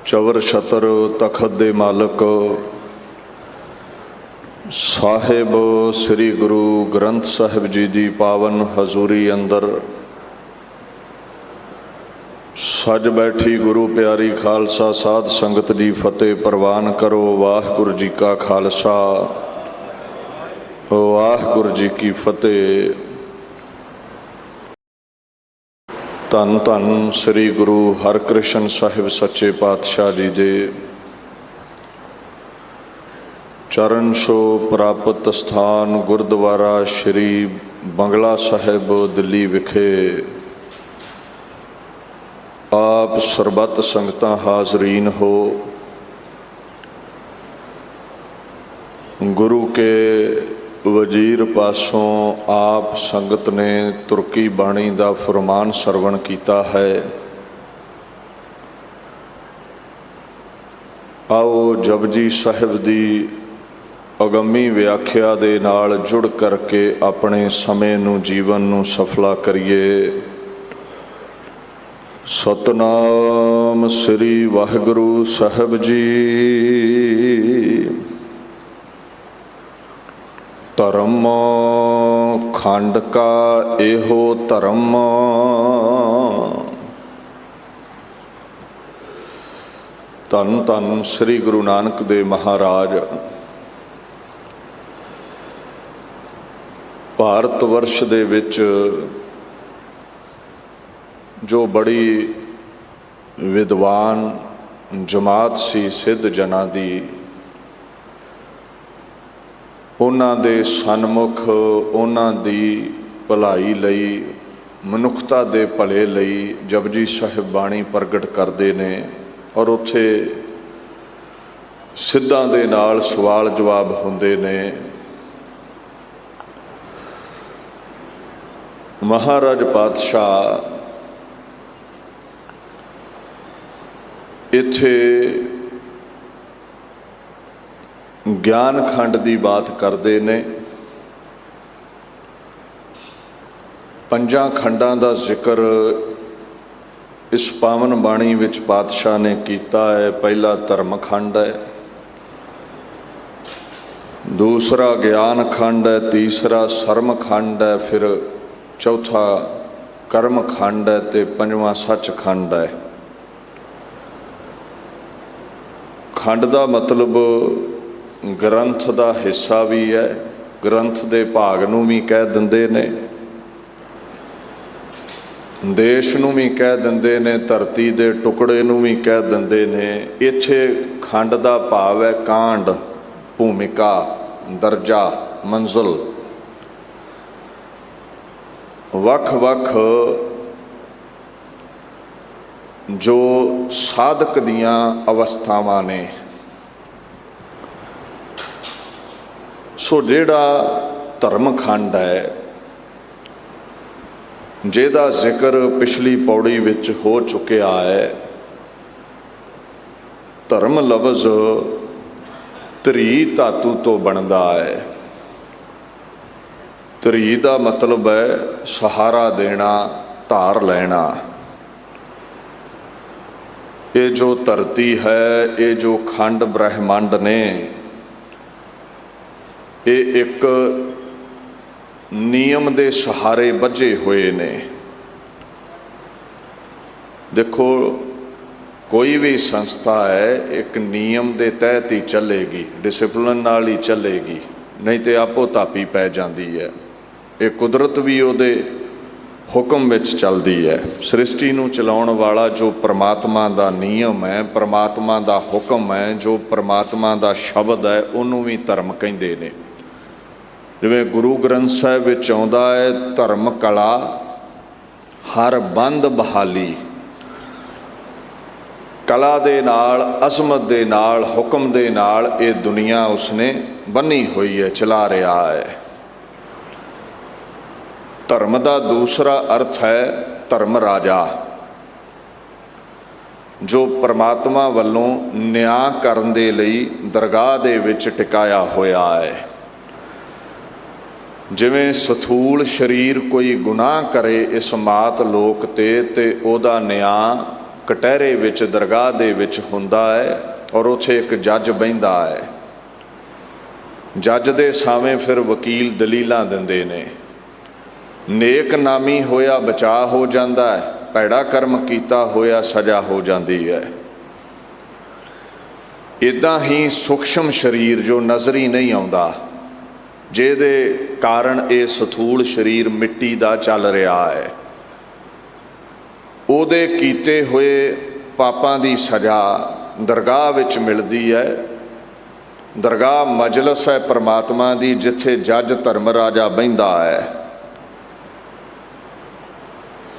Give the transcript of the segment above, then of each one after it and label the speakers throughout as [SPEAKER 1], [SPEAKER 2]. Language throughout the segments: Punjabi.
[SPEAKER 1] ਚਵਰ ਛਤਰ ਤਖਤ ਦੇ ਮਾਲਕ ਸਾਹਿਬ ਸ੍ਰੀ ਗੁਰੂ ਗ੍ਰੰਥ ਸਾਹਿਬ ਜੀ ਦੀ ਪਾਵਨ ਹਜ਼ੂਰੀ ਅੰਦਰ ਸੱਜ ਬੈਠੀ ਗੁਰੂ ਪਿਆਰੀ ਖਾਲਸਾ ਸਾਧ ਸੰਗਤ ਦੀ ਫਤਿਹ ਪ੍ਰਵਾਨ ਕਰੋ। ਵਾਹਿਗੁਰੂ ਜੀ ਕਾ ਖਾਲਸਾ ਵਾਹਿਗੁਰੂ ਜੀ ਕੀ ਫਤਿਹ। ਧੰਨ ਧੰਨ ਸ੍ਰੀ ਗੁਰੂ ਹਰਕ੍ਰਿਸ਼ਨ ਸਾਹਿਬ ਸੱਚੇ ਪਾਤਸ਼ਾਹ ਜੀ ਦੇ ਚਰਨ ਛੋਹ ਪ੍ਰਾਪਤ ਸਥਾਨ ਗੁਰਦੁਆਰਾ ਸ਼੍ਰੀ ਬੰਗਲਾ ਸਾਹਿਬ ਦਿੱਲੀ ਵਿਖੇ ਆਪ ਸਰਬੱਤ ਸੰਗਤਾਂ ਹਾਜ਼ਰੀਨ ਹੋ। ਗੁਰੂ ਕੇ ਵਜ਼ੀਰ ਪਾਸੋਂ ਆਪ ਸੰਗਤ ਨੇ ਤੁਰਕੀ ਬਾਣੀ ਦਾ ਫਰਮਾਨ ਸਰਵਣ ਕੀਤਾ ਹੈ। ਆਓ ਜਪਜੀ ਸਾਹਿਬ ਦੀ ਅਗੰਮੀ ਵਿਆਖਿਆ ਦੇ ਨਾਲ ਜੁੜ ਕਰਕੇ ਆਪਣੇ ਸਮੇਂ ਨੂੰ ਜੀਵਨ ਨੂੰ ਸਫਲਾ ਕਰੀਏ। ਸਤਨਾਮ ਸ੍ਰੀ ਵਾਹਿਗੁਰੂ ਸਾਹਿਬ ਜੀ। ਧਰਮ ਖੰਡ ਕਾ ਇਹੋ ਧਰਮ, ਧੰਨ ਧੰਨ ਸ੍ਰੀ ਗੁਰੂ ਨਾਨਕ ਦੇਵ ਮਹਾਰਾਜ। ਭਾਰਤ ਵਰਸ਼ ਦੇ ਵਿੱਚ ਜੋ ਬੜੀ ਵਿਦਵਾਨ ਜਮਾਤ ਸੀ ਸਿੱਧ ਜਨਾਂ ਦੀ, ਉਹਨਾਂ ਦੇ ਸਨਮੁਖ ਉਹਨਾਂ ਦੀ ਭਲਾਈ ਲਈ, ਮਨੁੱਖਤਾ ਦੇ ਭਲੇ ਲਈ ਜਪਜੀ ਸਾਹਿਬ ਬਾਣੀ ਪ੍ਰਗਟ ਕਰਦੇ ਨੇ ਔਰ ਉੱਥੇ ਸਿੱਧਾਂ ਦੇ ਨਾਲ ਸਵਾਲ ਜਵਾਬ ਹੁੰਦੇ ਨੇ। ਮਹਾਰਾਜ ਪਾਤਸ਼ਾਹ ਇੱਥੇ ਗਿਆਨ ਖੰਡ ਦੀ ਬਾਤ ਕਰਦੇ ਨੇ। ਪੰਜਾਂ ਖੰਡਾਂ ਦਾ ਜ਼ਿਕਰ ਇਸ ਪਾਵਨ ਬਾਣੀ ਵਿੱਚ ਪਾਤਸ਼ਾਹ ਨੇ ਕੀਤਾ ਹੈ। ਪਹਿਲਾ ਧਰਮ ਖੰਡ ਹੈ, ਦੂਸਰਾ ਗਿਆਨ ਖੰਡ ਹੈ, ਤੀਸਰਾ ਸਰਮ ਖੰਡ ਹੈ, ਫਿਰ ਚੌਥਾ ਕਰਮ ਖੰਡ ਹੈ ਤੇ ਪੰਜਵਾਂ ਸੱਚ ਖੰਡ ਹੈ। ਖੰਡ ਦਾ ਮਤਲਬ ਗ੍ਰੰਥ ਦਾ ਹਿੱਸਾ ਵੀ ਹੈ, ਗ੍ਰੰਥ ਦੇ ਭਾਗ ਨੂੰ ਵੀ ਕਹਿ ਦਿੰਦੇ ਨੇ, ਦੇਸ਼ ਨੂੰ ਵੀ ਕਹਿ ਦਿੰਦੇ ਨੇ, ਧਰਤੀ ਦੇ ਟੁਕੜੇ ਨੂੰ ਵੀ ਕਹਿ ਦਿੰਦੇ ਨੇ। ਇੱਥੇ ਖੰਡ ਦਾ ਭਾਵ ਹੈ ਕਾਂਡ, ਭੂਮਿਕਾ, ਦਰਜਾ, ਮੰਜ਼ਿਲ। ਵੱਖ-ਵੱਖ ਜੋ ਸਾਧਕ ਦੀਆਂ ਅਵਸਥਾਵਾਂ ਨੇ। ਸੋ ਜਿਹੜਾ ਧਰਮ ਖੰਡ ਹੈ, ਜਿਹਦਾ ਜ਼ਿਕਰ ਪਿਛਲੀ ਪੌੜੀ ਵਿੱਚ ਹੋ ਚੁੱਕਿਆ ਹੈ। ਧਰਮ ਲਫ਼ਜ਼ ਧਰੀ ਧਾਤੂ ਤੋਂ ਬਣਦਾ ਹੈ। ਧਰੀ ਦਾ ਮਤਲਬ ਹੈ ਸਹਾਰਾ ਦੇਣਾ, ਧਾਰ ਲੈਣਾ। ਇਹ ਜੋ ਧਰਤੀ ਹੈ, ਇਹ ਜੋ ਖੰਡ ਬ੍ਰਹਿਮੰਡ ਨੇ, ਇਹ ਇੱਕ ਨਿਯਮ ਦੇ ਸਹਾਰੇ ਬੱਝੇ ਹੋਏ ਨੇ। ਦੇਖੋ, ਕੋਈ ਵੀ ਸੰਸਥਾ ਹੈ ਇੱਕ ਨਿਯਮ ਦੇ ਤਹਿਤ ਹੀ ਚੱਲੇਗੀ, ਡਿਸਿਪਲਿਨ ਨਾਲ ਹੀ ਚੱਲੇਗੀ, ਨਹੀਂ ਤੇ ਆਪੋ ਧਾਪੀ ਪੈ ਜਾਂਦੀ ਹੈ। ਇਹ ਕੁਦਰਤ ਵੀ ਉਹਦੇ ਹੁਕਮ ਵਿੱਚ ਚੱਲਦੀ ਹੈ। ਸ੍ਰਿਸ਼ਟੀ ਨੂੰ ਚਲਾਉਣ ਵਾਲਾ ਜੋ ਪਰਮਾਤਮਾ ਦਾ ਨਿਯਮ ਹੈ, ਪਰਮਾਤਮਾ ਦਾ ਹੁਕਮ ਹੈ, ਜੋ ਪਰਮਾਤਮਾ ਦਾ ਸ਼ਬਦ ਹੈ, ਉਹਨੂੰ ਵੀ ਧਰਮ ਕਹਿੰਦੇ ਨੇ। ਜਿਵੇਂ ਗੁਰੂ ਗ੍ਰੰਥ ਸਾਹਿਬ ਵਿੱਚ ਆਉਂਦਾ ਹੈ, ਧਰਮ ਕਲਾ ਹਰ ਬੰਦ ਬਹਾਲੀ। ਕਲਾ ਦੇ ਨਾਲ, ਅਜ਼ਮਤ ਦੇ ਨਾਲ, ਹੁਕਮ ਦੇ ਨਾਲ ਇਹ ਦੁਨੀਆ ਉਸਨੇ ਬੰਨੀ ਹੋਈ ਹੈ, ਚਲਾ ਰਿਹਾ ਹੈ। ਧਰਮ ਦਾ ਦੂਸਰਾ ਅਰਥ ਹੈ ਧਰਮ ਰਾਜਾ, ਜੋ ਪਰਮਾਤਮਾ ਵੱਲੋਂ ਨਿਆਂ ਕਰਨ ਦੇ ਲਈ ਦਰਗਾਹ ਦੇ ਵਿੱਚ ਟਿਕਾਇਆ ਹੋਇਆ ਹੈ। ਜਿਵੇਂ ਸਥੂਲ ਸਰੀਰ ਕੋਈ ਗੁਨਾਹ ਕਰੇ ਇਸ ਮਾਤ ਲੋਕ ਤੇ ਉਹਦਾ ਨਿਆਂ ਕਟਹਿਰੇ ਵਿੱਚ ਦਰਗਾਹ ਦੇ ਵਿੱਚ ਹੁੰਦਾ ਹੈ ਔਰ ਉੱਥੇ ਇੱਕ ਜੱਜ ਬਹਿੰਦਾ ਹੈ। ਜੱਜ ਦੇ ਸਾਹਮਣੇ ਫਿਰ ਵਕੀਲ ਦਲੀਲਾਂ ਦਿੰਦੇ ਨੇ। ਨੇਕ ਨਾਮੀ ਹੋਇਆ ਬਚਾਅ ਹੋ ਜਾਂਦਾ ਹੈ, ਭੈੜਾ ਕਰਮ ਕੀਤਾ ਹੋਇਆ ਸਜ਼ਾ ਹੋ ਜਾਂਦੀ ਹੈ। ਇੱਦਾਂ ਹੀ ਸੂਖਸ਼ਮ ਸਰੀਰ ਜੋ ਨਜ਼ਰੀ ਨਹੀਂ ਆਉਂਦਾ, ਜਿਹਦੇ ਕਾਰਨ ਇਹ ਸਥੂਲ ਸਰੀਰ ਮਿੱਟੀ ਦਾ ਚੱਲ ਰਿਹਾ ਹੈ, ਉਹਦੇ ਕੀਤੇ ਹੋਏ ਪਾਪਾਂ ਦੀ ਸਜ਼ਾ ਦਰਗਾਹ ਵਿੱਚ ਮਿਲਦੀ ਹੈ। ਦਰਗਾਹ ਮਜਲਸ ਹੈ ਪਰਮਾਤਮਾ ਦੀ, ਜਿੱਥੇ ਜੱਜ ਧਰਮ ਰਾਜਾ ਬਹਿੰਦਾ ਹੈ।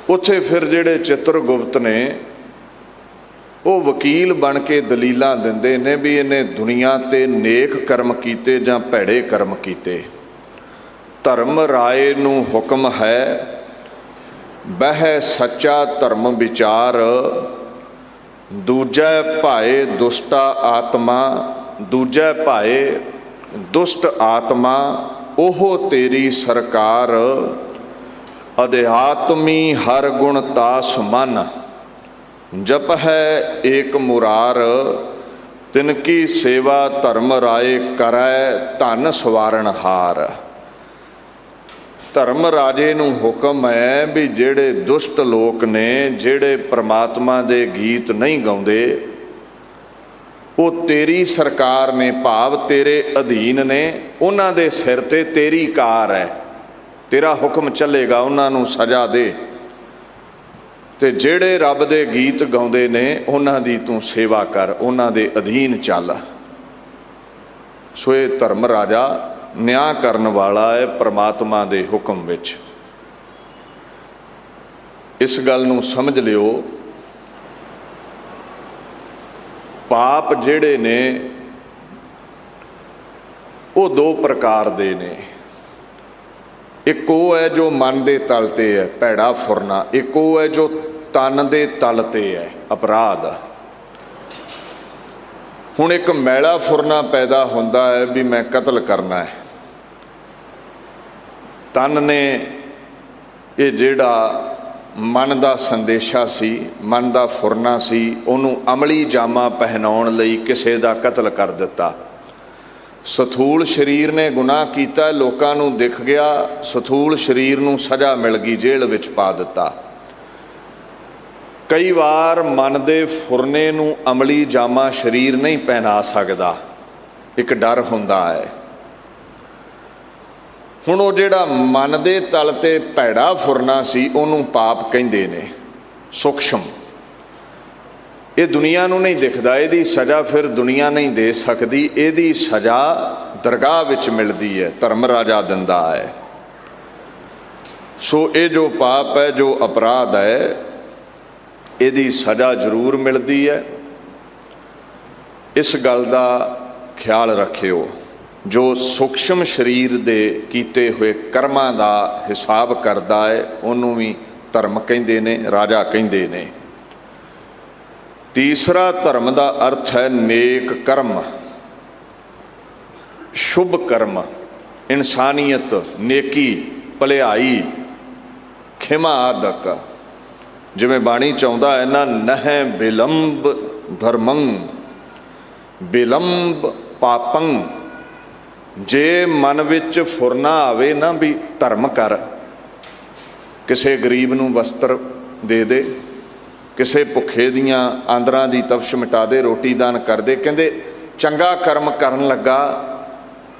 [SPEAKER 1] ਉੱਥੇ ਫਿਰ ਜਿਹੜੇ ਚਿੱਤਰਗੁਪਤ ਨੇ ਉਹ ਵਕੀਲ ਬਣ ਕੇ ਦਲੀਲਾਂ ਦਿੰਦੇ ਨੇ ਵੀ ਇਹਨੇ ਦੁਨੀਆ 'ਤੇ ਨੇਕ ਕਰਮ ਕੀਤੇ ਜਾਂ ਭੈੜੇ ਕਰਮ ਕੀਤੇ। ਧਰਮ ਰਾਏ ਨੂੰ ਹੁਕਮ ਹੈ, ਬਹਿ ਸੱਚਾ ਧਰਮ ਵਿਚਾਰ, ਦੂਜੈ ਭਾਏ ਦੁਸ਼ਟਾ ਆਤਮਾ, ਦੂਜੈ ਭਾਏ ਦੁਸ਼ਟ ਆਤਮਾ ਉਹ ਤੇਰੀ ਸਰਕਾਰ, ਅਧਿਆਤਮੀ ਹਰ ਗੁਣ ਤਾਸ ਮਨ, ਜਪ ਹੈ ਏਕ ਮੁਰਾਰ, ਤਿਨ ਕੀ ਸੇਵਾ ਧਰਮ ਰਾਏ ਕਰੈ, ਧਨ ਸਵਾਰਨ ਹਾਰ। ਧਰਮ ਰਾਜੇ ਨੂੰ ਹੁਕਮ ਹੈ ਵੀ ਜਿਹੜੇ ਦੁਸ਼ਟ ਲੋਕ ਨੇ, ਜਿਹੜੇ ਪ੍ਰਮਾਤਮਾ ਦੇ ਗੀਤ ਨਹੀਂ ਗਾਉਂਦੇ, ਉਹ ਤੇਰੀ ਸਰਕਾਰ ਨੇ, ਭਾਵ ਤੇਰੇ ਅਧੀਨ ਨੇ, ਉਹਨਾਂ ਦੇ ਸਿਰ 'ਤੇ ਤੇਰੀ ਕਾਰ ਹੈ, ਤੇਰਾ ਹੁਕਮ ਚੱਲੇਗਾ, ਉਹਨਾਂ ਨੂੰ ਸਜ਼ਾ ਦੇ। ਤੇ ਜਿਹੜੇ ਰੱਬ ਦੇ ਗੀਤ ਗਾਉਂਦੇ ਨੇ ਉਹਨਾਂ ਦੀ ਤੂੰ ਸੇਵਾ ਕਰ, ਉਹਨਾਂ ਦੇ ਅਧੀਨ ਚੱਲ। ਸੋ ਇਹ ਧਰਮ ਰਾਜਾ ਨਿਆਂ ਕਰਨ ਵਾਲਾ ਹੈ ਪਰਮਾਤਮਾ ਦੇ ਹੁਕਮ ਵਿੱਚ। ਇਸ ਗੱਲ ਨੂੰ ਸਮਝ ਲਿਓ, ਪਾਪ ਜਿਹੜੇ ਨੇ ਉਹ ਦੋ ਪ੍ਰਕਾਰ ਦੇ ਨੇ। ਇੱਕ ਉਹ ਹੈ ਜੋ ਮਨ ਦੇ ਤਲ ਤੇ ਹੈ, ਭੈੜਾ ਫੁਰਨਾ। ਇੱਕ ਉਹ ਹੈ ਜੋ ਤਨ ਦੇ ਤਲ ਤੇ ਹੈ, ਅਪਰਾਧ। ਹੁਣ ਇੱਕ ਮੈਲਾ ਫੁਰਨਾ ਪੈਦਾ ਹੁੰਦਾ ਹੈ ਵੀ ਮੈਂ ਕਤਲ ਕਰਨਾ ਹੈ। ਤਨ ਨੇ ਇਹ ਜਿਹੜਾ ਮਨ ਦਾ ਸੰਦੇਸ਼ਾ ਸੀ, ਮਨ ਦਾ ਫੁਰਨਾ ਸੀ, ਉਹਨੂੰ ਅਮਲੀ ਜਾਮਾ ਪਹਿਨਾਉਣ ਲਈ ਕਿਸੇ ਦਾ ਕਤਲ ਕਰ ਦਿੱਤਾ। ਸਥੂਲ ਸਰੀਰ ਨੇ ਗੁਨਾਹ ਕੀਤਾ, ਲੋਕਾਂ ਨੂੰ ਦਿਖ ਗਿਆ, ਸਥੂਲ ਸਰੀਰ ਨੂੰ ਸਜ਼ਾ ਮਿਲ ਗਈ, ਜੇਲ੍ਹ ਵਿੱਚ ਪਾ ਦਿੱਤਾ। ਕਈ ਵਾਰ ਮਨ ਦੇ ਫੁਰਨੇ ਨੂੰ ਅਮਲੀ ਜਾਮਾ ਸਰੀਰ ਨਹੀਂ ਪਹਿਨਾ ਸਕਦਾ, ਇੱਕ ਡਰ ਹੁੰਦਾ ਹੈ। ਹੁਣ ਉਹ ਜਿਹੜਾ ਮਨ ਦੇ ਤਲ ਤੇ ਭੈੜਾ ਫੁਰਨਾ ਸੀ, ਉਹਨੂੰ ਪਾਪ ਕਹਿੰਦੇ ਨੇ, ਸੂਖਸ਼ਮ। ਇਹ ਦੁਨੀਆ ਨੂੰ ਨਹੀਂ ਦਿਖਦਾ, ਇਹਦੀ ਸਜ਼ਾ ਫਿਰ ਦੁਨੀਆ ਨਹੀਂ ਦੇ ਸਕਦੀ, ਇਹਦੀ ਸਜ਼ਾ ਦਰਗਾਹ ਵਿੱਚ ਮਿਲਦੀ ਹੈ, ਧਰਮ ਰਾਜਾ ਦਿੰਦਾ ਹੈ। ਸੋ ਇਹ ਜੋ ਪਾਪ ਹੈ, ਜੋ ਅਪਰਾਧ ਹੈ, ਇਹਦੀ ਸਜ਼ਾ ਜ਼ਰੂਰ ਮਿਲਦੀ ਹੈ। ਇਸ ਗੱਲ ਦਾ ਖਿਆਲ ਰੱਖਿਓ। ਜੋ ਸੂਖਸ਼ਮ ਸਰੀਰ ਦੇ ਕੀਤੇ ਹੋਏ ਕਰਮਾਂ ਦਾ ਹਿਸਾਬ ਕਰਦਾ ਹੈ, ਉਹਨੂੰ ਵੀ ਧਰਮ ਕਹਿੰਦੇ ਨੇ, ਰਾਜਾ ਕਹਿੰਦੇ ਨੇ। ਤੀਸਰਾ ਧਰਮ ਦਾ ਅਰਥ ਹੈ ਨੇਕ ਕਰਮ, ਸ਼ੁਭ ਕਰਮ, ਇਨਸਾਨੀਅਤ, ਨੇਕੀ, ਭਲਾਈ, ਖਿਮਾ ਆਦਿਕ। ਜਿਵੇਂ ਬਾਣੀ ਚਾਹੁੰਦਾ ਹੈ ਨਾ, ਨਹਿ ਬਿਲੰਬ ਧਰਮੰ ਬਿਲੰਬ ਪਾਪੰ। ਜੇ ਮਨ ਵਿੱਚ ਫੁਰਨਾ ਆਵੇ ਨਾ ਵੀ ਧਰਮ ਕਰ, ਕਿਸੇ ਗਰੀਬ ਨੂੰ ਵਸਤਰ ਦੇ ਦੇ, ਕਿਸੇ ਭੁੱਖੇ ਦੀਆਂ ਆਂਦਰਾਂ ਦੀ ਤਪਸ਼ ਮਿਟਾ ਦੇ, ਰੋਟੀ ਦਾਨ ਕਰ ਦੇ। ਕਹਿੰਦੇ ਚੰਗਾ ਕਰਮ ਕਰਨ ਲੱਗਾ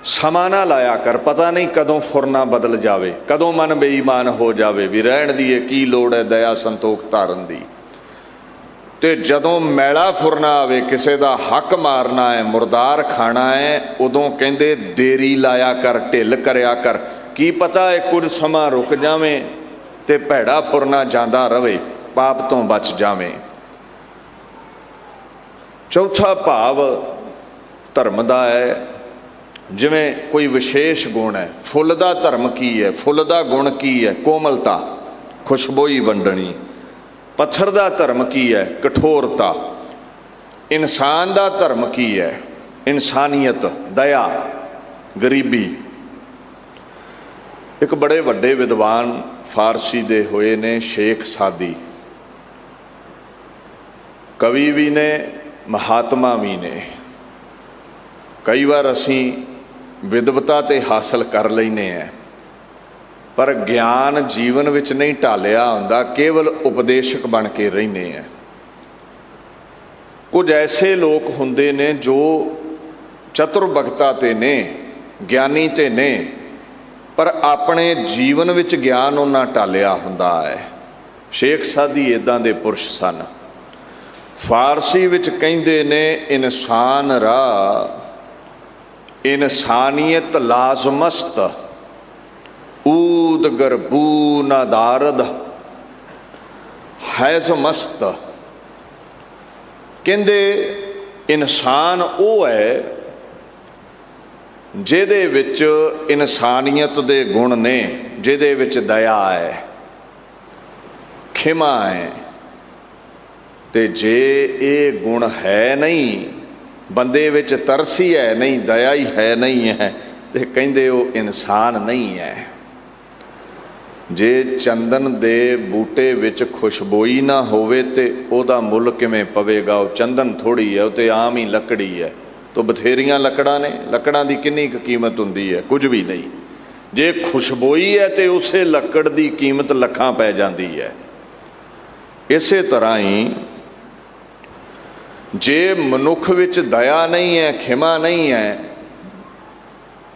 [SPEAKER 1] ਸਮਾਂ ਨਾ ਲਾਇਆ ਕਰ, ਪਤਾ ਨਹੀਂ ਕਦੋਂ ਫੁਰਨਾ ਬਦਲ ਜਾਵੇ, ਕਦੋਂ ਮਨ ਬੇਈਮਾਨ ਹੋ ਜਾਵੇ ਵੀ ਰਹਿਣ ਦੀ ਇਹ ਕੀ ਲੋੜ ਹੈ ਦਇਆ ਸੰਤੋਖ ਧਾਰਨ ਦੀ। ਤੇ ਜਦੋਂ ਮੈਲਾ ਫੁਰਨਾ ਆਵੇ, ਕਿਸੇ ਦਾ ਹੱਕ ਮਾਰਨਾ ਹੈ, ਮੁਰਦਾਰ ਖਾਣਾ ਹੈ, ਉਦੋਂ ਕਹਿੰਦੇ ਦੇਰੀ ਲਾਇਆ ਕਰ, ਢਿੱਲ ਕਰਿਆ ਕਰ। ਕੀ ਪਤਾ ਹੈ ਕੁਝ ਸਮਾਂ ਰੁਕ ਜਾਵੇਂ ਤੇ ਭੈੜਾ ਫੁਰਨਾ ਜਾਂਦਾ ਰਵੇ, ਪਾਪ ਤੋਂ ਬਚ ਜਾਵੇਂ। ਚੌਥਾ ਭਾਵ ਧਰਮ ਦਾ ਹੈ, ਜਿਵੇਂ ਕੋਈ ਵਿਸ਼ੇਸ਼ ਗੁਣ ਹੈ। ਫੁੱਲ ਦਾ ਧਰਮ ਕੀ ਹੈ? ਫੁੱਲ ਦਾ ਗੁਣ ਕੀ ਹੈ? ਕੋਮਲਤਾ, ਖੁਸ਼ਬੋਈ ਵੰਡਣੀ। ਪੱਥਰ ਦਾ ਧਰਮ ਕੀ ਹੈ? ਕਠੋਰਤਾ। ਇਨਸਾਨ ਦਾ ਧਰਮ ਕੀ ਹੈ? ਇਨਸਾਨੀਅਤ, ਦਇਆ, ਗਰੀਬੀ। ਇੱਕ ਬੜੇ ਵੱਡੇ ਵਿਦਵਾਨ ਫਾਰਸੀ ਦੇ ਹੋਏ ਨੇ, ਸ਼ੇਖ ਸਾਦੀ। कवि भी ने, महात्मा भी ने। कई बार असी विद्वता ते हासिल कर लैने हैं, पर ज्ञान जीवन विच नहीं ढालिया हुंदा, केवल उपदेशक बन के रहने हैं। कुछ ऐसे लोग हुंदे ने जो चतुर्बगता ते ने, ज्ञानी ते ने, पर अपने जीवन विच ज्ञान उन्हां ढालिया हुंदा है। शेख सादी इदां दे पुरुष सन। फारसी विच कहिंदे ने, इंसान रा इंसानियत लाजमस्त ऊद गरबू नादारद हैज मस्त। कहंदे इंसान वो है जिहदे विच इंसानियत दे गुण ने, जिहदे विच दया है, खिमा है। ते जे ये गुण है नहीं, बंदे विच तरस ही है नहीं, दया ही है नहीं है, ते कहिंदे वो इंसान नहीं है। जे चंदन दे बूटे विच खुशबोई ना होवे ते ओदा मुल किवें पवेगा? वो चंदन थोड़ी है, वो तो आम ही लकड़ी है। तो बथेरियां लकड़ां ने, लकड़ां दी कितनी कीमत हुंदी है? कुछ भी नहीं। जे खुशबोई है तो उसे लकड़ की कीमत लखां पै जाती है। इसे तरह ही जे मनुख विच दया नहीं है, खिमा नहीं है,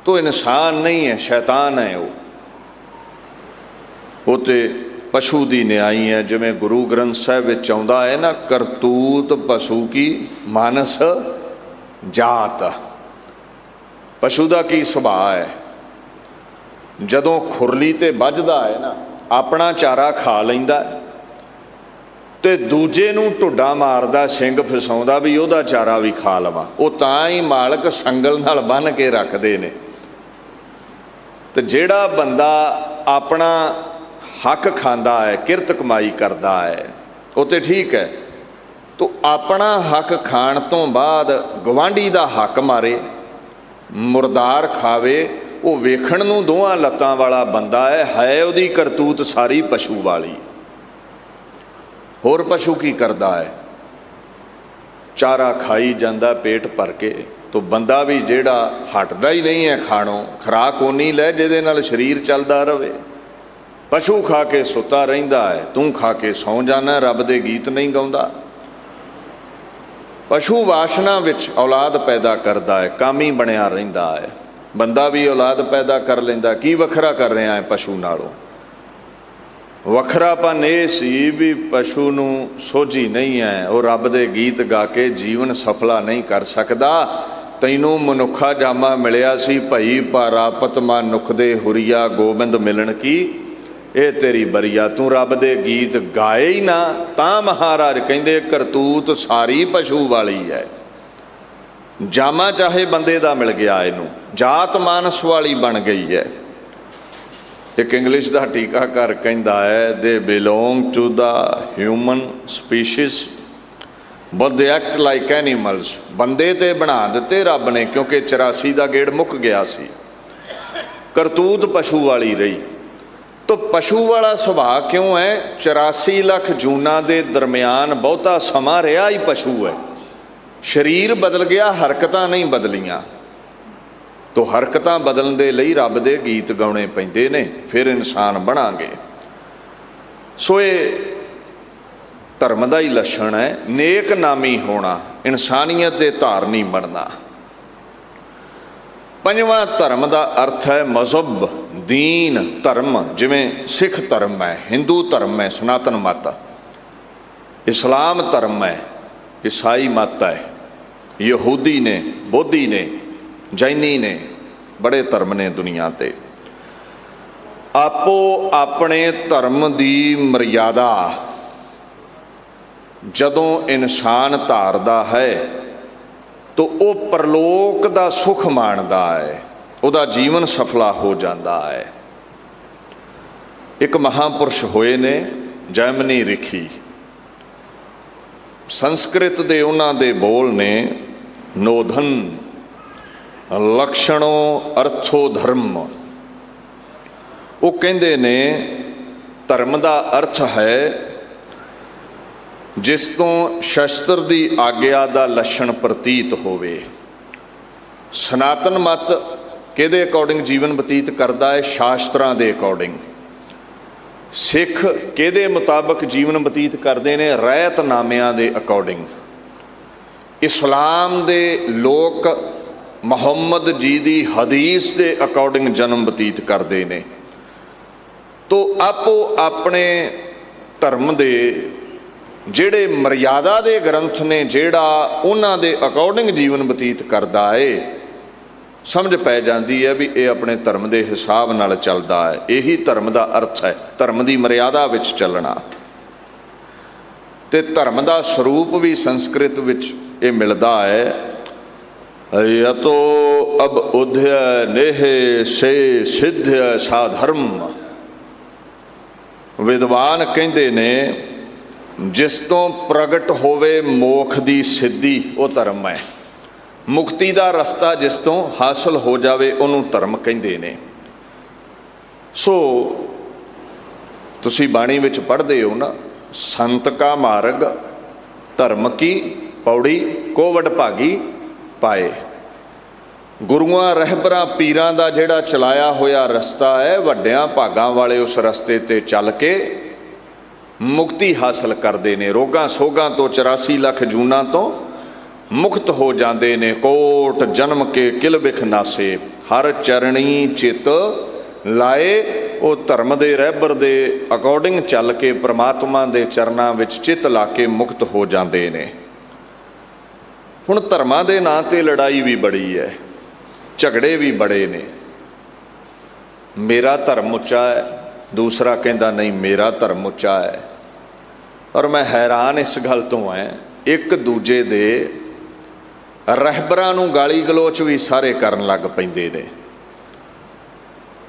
[SPEAKER 1] तो इंसान नहीं है, शैतान है। वो तो पशु की न्याई है। जिमें गुरु ग्रंथ साहिब विच आउंदा है ना, करतूत पशु की मानस जात। पशु का की सुभाव है? जदों खुरली ते बजदा है ना, अपना चारा खा लैंदा ते दूजे नूं ढुड्डा मारदा, सिंग फसाउंदा भी ओहदा चारा भी खा लवां। वो तां ही मालक संगल नाल बन के रखदे ने। ते जिहड़ा बंदा अपना हक खांदा है, किरत कमाई करदा है, वो तो ठीक है। तो अपना हक खाण तो बाद गवांढी दा हक मारे, मुरदार खावे, वो वेखण नूं दोहां लत्तां वाला बंदा है उहदी करतूत सारी पशु वाली। होर पशु की करदा है? चारा खाई जांदा पेट भर के। तो बंदा भी जिहड़ा हटदा ही नहीं है खाणों, खुराक ओनी लै जिहदे नाल शरीर चलदा रहे। पशु खा के सुता रहिंदा है, तूं खा के सौ जाना, रब दे गीत नहीं गाउंदा। पशु वासना विच औलाद पैदा करदा है, कामी बनिया रहिंदा है। बंदा भी औलाद पैदा कर लैंदा। की वखरा कर रहा है पशु नालों? वखरापन ये सी भी पशु नूं सोझी नहीं है, वो रब दे गीत गा के जीवन सफला नहीं कर सकदा। तैनूं मनुखा जामा मिलिया सी, भई पारापत मनुख दे हुरिया गोबिंद मिलन की ये तेरी बरिया। तू रब दे गीत गाए ही ना, तां महाराज कहंदे करतूत सारी पशु वाली है। जामा चाहे बंदे दा मिल गया, इनू जात मानस वाली बन गई है। एक इंग्लिश का टीकाकार कहता है, they belong to the human species but they act like animals. बंदे ते बना दिते रब ने, क्योंकि 84 का गेड़ मुक गया सी। करतूत पशु वाली रही। तो पशु वाला सुभाव क्यों है? 84 लाख जूना के दरम्यान बहुता समा रहा ही पशु है। शरीर बदल गया, हरकतां नहीं बदलियां। तो हरकतां बदलण दे लई रब दे गीत गाउणे पैंदे ने, फिर इंसान बनांगे। सो ये धर्म का ही लक्षण है। नेक नामी होना, इंसानियत दे धारनी बनना। पंजवां धर्म का अर्थ है मजहब, दीन, धर्म। जिमें सिख धर्म है, हिंदू धर्म है, सनातन मत, इस्लाम धर्म है, ईसाई मत है, यहूदी ने, बोधी ने, जैनी ने, बड़े धर्म ने दुनिया ते। आपो अपने धर्म की मर्यादा जदों इंसान धारदा है तो वो परलोक का सुख माणदा है, उहदा जीवन सफला हो जाता है। एक महापुरुष होए ने जैमिनी रिखी, संस्कृत दे उन्हां दे बोल ने, नोधन लक्षणों अर्थो धर्म। वो कहंदे ने धर्म का अर्थ है ਜਿਸ ਤੋਂ ਸ਼ਸਤਰ ਦੀ ਆਗਿਆ ਦਾ ਲੱਛਣ ਪ੍ਰਤੀਤ ਹੋਵੇ। ਸਨਾਤਨ ਮਤ ਕਿਹਦੇ ਅਕੋਰਡਿੰਗ ਜੀਵਨ ਬਤੀਤ ਕਰਦਾ ਹੈ? ਸ਼ਾਸਤਰਾਂ ਦੇ ਅਕੋਰਡਿੰਗ। ਸਿੱਖ ਕਿਹਦੇ ਮੁਤਾਬਕ ਜੀਵਨ ਬਤੀਤ ਕਰਦੇ ਨੇ? ਰਹਿਤਨਾਮਿਆਂ ਦੇ ਅਕੋਰਡਿੰਗ। ਇਸਲਾਮ ਦੇ ਲੋਕ ਮੁਹੰਮਦ ਜੀ ਦੀ ਹਦੀਸ ਦੇ ਅਕੋਰਡਿੰਗ ਜਨਮ ਬਤੀਤ ਕਰਦੇ ਨੇ। ਤੋ ਆਪੋ ਆਪਣੇ ਧਰਮ ਦੇ ਜਿਹੜੇ ਮਰਿਆਦਾ ਦੇ ਗ੍ਰੰਥ ਨੇ, ਜਿਹੜਾ ਉਹਨਾਂ ਦੇ ਅਕੋਰਡਿੰਗ ਜੀਵਨ ਬਤੀਤ ਕਰਦਾ ਏ, ਸਮਝ ਪੈ ਜਾਂਦੀ ਹੈ ਵੀ ਇਹ ਆਪਣੇ ਧਰਮ ਦੇ ਹਿਸਾਬ ਨਾਲ ਚੱਲਦਾ ਹੈ। ਇਹੀ ਧਰਮ ਦਾ ਅਰਥ ਹੈ, ਧਰਮ ਦੀ ਮਰਿਆਦਾ ਵਿੱਚ ਚੱਲਣਾ। ਤੇ ਧਰਮ ਦਾ ਸਰੂਪ ਵੀ ਸੰਸਕ੍ਰਿਤ ਵਿੱਚ ਇਹ ਮਿਲਦਾ ਹੈ, ਯਤੋ ਅਬ ਉਧਿਆ ਨੇਹ ਸੇ ਸਿੱਧਿਆ ਸਾਧਰਮ। ਵਿਦਵਾਨ ਕਹਿੰਦੇ ਨੇ ਜਿਸ ਤੋਂ ਪ੍ਰਗਟ ਹੋਵੇ ਮੋਖ ਦੀ ਸਿੱਧੀ, ਉਹ ਧਰਮ ਹੈ। ਮੁਕਤੀ ਦਾ ਰਸਤਾ ਜਿਸ ਤੋਂ ਹਾਸਲ ਹੋ ਜਾਵੇ, ਉਹਨੂੰ ਧਰਮ ਕਹਿੰਦੇ ਨੇ। ਸੋ ਤੁਸੀਂ ਬਾਣੀ ਵਿੱਚ ਪੜ੍ਹਦੇ ਹੋ ਨਾ, ਸੰਤ ਕਾ ਮਾਰਗ ਧਰਮ ਕੀ ਪੌੜੀ ਕੋ ਵਡਭਾਗੀ ਪਾਏ। ਗੁਰੂਆਂ ਰਹਿਬਰਾਂ ਪੀਰਾਂ ਦਾ ਜਿਹੜਾ ਚਲਾਇਆ ਹੋਇਆ ਰਸਤਾ ਹੈ, ਵੱਡਿਆਂ ਭਾਗਾਂ ਵਾਲੇ ਉਸ ਰਸਤੇ ਤੇ ਚੱਲ ਕੇ ਮੁਕਤੀ ਹਾਸਲ ਕਰਦੇ ਨੇ। ਰੋਗਾਂ ਸੋਗਾਂ ਤੋਂ 84 ਲੱਖ ਜੂਨਾਂ ਤੋਂ ਮੁਕਤ ਹੋ ਜਾਂਦੇ ਨੇ। ਕੋਟ ਜਨਮ ਕੇ ਕਿਲ ਬਿਖ ਨਾਸੇ, ਹਰ ਚਰਣੀ ਚਿੱਤ ਲਾਏ। ਉਹ ਧਰਮ ਦੇ ਰਹਿਬਰ ਦੇ ਅਕੋਰਡਿੰਗ ਚੱਲ ਕੇ ਪ੍ਰਮਾਤਮਾ ਦੇ ਚਰਨਾਂ ਵਿੱਚ ਚਿੱਤ ਲਾ ਕੇ ਮੁਕਤ ਹੋ ਜਾਂਦੇ ਨੇ। ਹੁਣ ਧਰਮਾਂ ਦੇ ਨਾਂ ਤੇ ਲੜਾਈ ਵੀ ਬੜੀ ਹੈ, ਝਗੜੇ ਵੀ ਬੜੇ ਨੇ। ਮੇਰਾ ਧਰਮ ਉੱਚਾ ਹੈ, ਦੂਸਰਾ ਕਹਿੰਦਾ ਨਹੀਂ ਮੇਰਾ ਧਰਮ ਉੱਚਾ ਹੈ। ਔਰ ਮੈਂ ਹੈਰਾਨ ਇਸ ਗੱਲ ਤੋਂ ਹੈ, ਇੱਕ ਦੂਜੇ ਦੇ ਰਹਿਬਰਾਂ ਨੂੰ ਗਾਲੀ ਗਲੋਚ ਵੀ ਸਾਰੇ ਕਰਨ ਲੱਗ ਪੈਂਦੇ ਨੇ।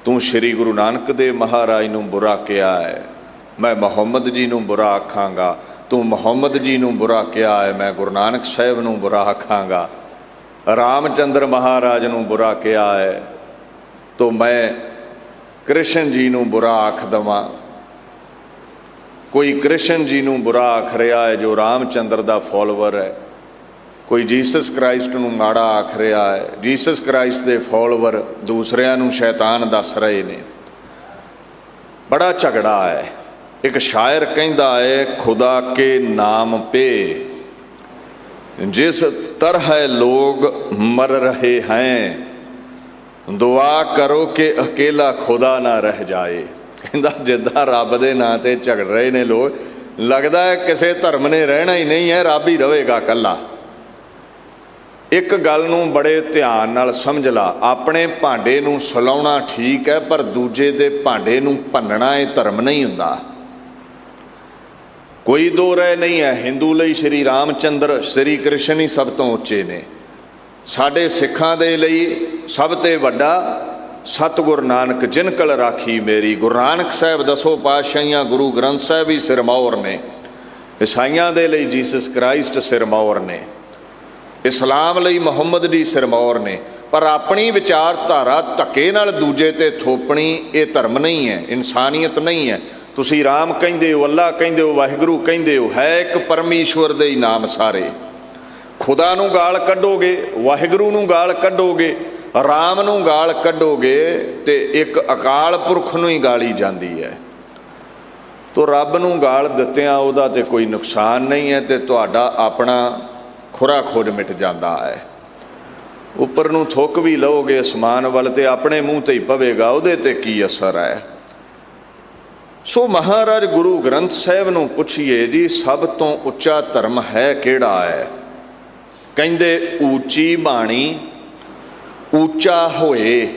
[SPEAKER 1] ਤੂੰ ਸ਼੍ਰੀ ਗੁਰੂ ਨਾਨਕ ਦੇਵ ਮਹਾਰਾਜ ਨੂੰ ਬੁਰਾ ਕਿਹਾ ਹੈ, ਮੈਂ ਮੁਹੰਮਦ ਜੀ ਨੂੰ ਬੁਰਾ ਆਖਾਂਗਾ। ਤੂੰ ਮੁਹੰਮਦ ਜੀ ਨੂੰ ਬੁਰਾ ਕਿਹਾ ਹੈ, ਮੈਂ ਗੁਰੂ ਨਾਨਕ ਸਾਹਿਬ ਨੂੰ ਬੁਰਾ ਆਖਾਂਗਾ। ਰਾਮਚੰਦਰ ਮਹਾਰਾਜ ਨੂੰ ਬੁਰਾ ਕਿਹਾ ਹੈ, ਤੋ ਮੈਂ ਕ੍ਰਿਸ਼ਨ ਜੀ ਨੂੰ ਬੁਰਾ ਆਖ ਦੇਵਾਂ। ਕੋਈ ਕ੍ਰਿਸ਼ਨ ਜੀ ਨੂੰ ਬੁਰਾ ਆਖ ਰਿਹਾ ਹੈ ਜੋ ਰਾਮਚੰਦਰ ਦਾ ਫੋਲੋਵਰ ਹੈ, ਕੋਈ ਜੀਸਸ ਕ੍ਰਾਈਸਟ ਨੂੰ ਮਾੜਾ ਆਖ ਰਿਹਾ ਹੈ। ਜੀਸਸ ਕ੍ਰਾਈਸਟ ਦੇ ਫੋਲੋਵਰ ਦੂਸਰਿਆਂ ਨੂੰ ਸ਼ੈਤਾਨ ਦੱਸ ਰਹੇ ਨੇ। ਬੜਾ ਝਗੜਾ ਹੈ। ਇੱਕ ਸ਼ਾਇਰ ਕਹਿੰਦਾ ਹੈ, ਖੁਦਾ ਕੇ ਨਾਮ ਪੇ ਜਿਸ ਤਰ੍ਹਾਂ ਲੋਗ ਮਰ ਰਹੇ ਹੈਂ, ਦੁਆ ਕਰੋ ਕਿ ਅਕੇਲਾ ਖੁਦਾ ਨਾ ਰਹਿ ਜਾਏ। ਕਹਿੰਦਾ ਜਿੱਦਾਂ ਰੱਬ ਦੇ ਨਾਂ ਤੇ ਝਗੜ ਰਹੇ ਨੇ ਲੋਕ, ਲੱਗਦਾ ਹੈ ਕਿਸੇ ਧਰਮ ਨੇ ਰਹਿਣਾ ਹੀ ਨਹੀਂ ਹੈ, ਰੱਬ ਹੀ ਰਹੇਗਾ ਇਕੱਲਾ। ਇੱਕ ਗੱਲ ਨੂੰ ਬੜੇ ਧਿਆਨ ਨਾਲ ਸਮਝ ਲਾ, ਆਪਣੇ ਭਾਂਡੇ ਨੂੰ ਸਲਾਉਣਾ ਠੀਕ ਹੈ, ਪਰ ਦੂਜੇ ਦੇ ਭਾਂਡੇ ਨੂੰ ਭੰਨਣਾ ਇਹ ਧਰਮ ਨਹੀਂ ਹੁੰਦਾ। ਕੋਈ ਦੋ ਰਾਏ ਨਹੀਂ ਹੈ। ਹਿੰਦੂ ਲਈ ਸ਼੍ਰੀ ਰਾਮਚੰਦਰ ਸ਼੍ਰੀ ਕ੍ਰਿਸ਼ਨ ਹੀ ਸਭ ਤੋਂ ਉੱਚੇ ਨੇ। ਸਾਡੇ ਸਿੱਖਾਂ ਦੇ ਲਈ ਸਭ ਤੋਂ ਵੱਡਾ ਸਤਿਗੁਰ ਨਾਨਕ ਜਿਨ ਕਲ ਰਾਖੀ ਮੇਰੀ। ਗੁਰੂ ਨਾਨਕ ਸਾਹਿਬ ਦਸੋ ਪਾਤਸ਼ਾਹੀਆਂ, ਗੁਰੂ ਗ੍ਰੰਥ ਸਾਹਿਬ ਹੀ ਸਿਰਮੌਰ ਨੇ। ਈਸਾਈਆਂ ਦੇ ਲਈ ਜੀਸਸ ਕ੍ਰਾਈਸਟ ਸਿਰਮੌਰ ਨੇ। ਇਸਲਾਮ ਲਈ ਮੁਹੰਮਦ ਜੀ ਸਿਰਮੌਰ ਨੇ। ਪਰ ਆਪਣੀ ਵਿਚਾਰਧਾਰਾ ਧੱਕੇ ਨਾਲ ਦੂਜੇ ਤੇ ਥੋਪਣੀ ਇਹ ਧਰਮ ਨਹੀਂ ਹੈ, ਇਨਸਾਨੀਅਤ ਨਹੀਂ ਹੈ। ਤੁਸੀਂ ਰਾਮ ਕਹਿੰਦੇ ਹੋ, ਅੱਲਾ ਕਹਿੰਦੇ ਹੋ, ਵਾਹਿਗੁਰੂ ਕਹਿੰਦੇ ਹੋ, ਹੈ ਇੱਕ ਪਰਮੇਸ਼ਵਰ ਦੇ ਹੀ ਨਾਮ ਸਾਰੇ। ਖੁਦਾ ਨੂੰ ਗਾਲ ਕੱਢੋਗੇ, ਵਾਹਿਗੁਰੂ ਨੂੰ ਗਾਲ ਕੱਢੋਗੇ, ਰਾਮ ਨੂੰ ਗਾਲ ਕੱਢੋਗੇ ਤੇ ਇੱਕ ਅਕਾਲ ਪੁਰਖ ਨੂੰ ਹੀ ਗਾਲੀ ਜਾਂਦੀ ਹੈ। ਤੋ ਰੱਬ ਨੂੰ ਗਾਲ ਦਿੱਤਿਆਂ ਉਹਦਾ ਤੇ ਕੋਈ ਨੁਕਸਾਨ ਨਹੀਂ ਹੈ, ਤੇ ਤੁਹਾਡਾ ਆਪਣਾ ਖੁਰਾ ਖੋਜ ਮਿਟ ਜਾਂਦਾ ਹੈ। ਉੱਪਰ ਨੂੰ ਥੁੱਕ ਵੀ ਲਓਗੇ ਅਸਮਾਨ ਵੱਲ ਤੇ ਆਪਣੇ ਮੂੰਹ ਤੇ ਹੀ ਪਵੇਗਾ, ਉਹਦੇ ਤੇ ਕੀ ਅਸਰ ਹੈ। ਸੋ ਮਹਾਰਾਜ ਗੁਰੂ ਗ੍ਰੰਥ ਸਾਹਿਬ ਨੂੰ ਪੁੱਛੀਏ ਜੀ, ਸਭ ਤੋਂ ਉੱਚਾ ਧਰਮ ਹੈ ਕਿਹੜਾ ਹੈ? ਕਹਿੰਦੇ ਉੱਚੀ ਬਾਣੀ ਉੱਚਾ ਹੋਏ,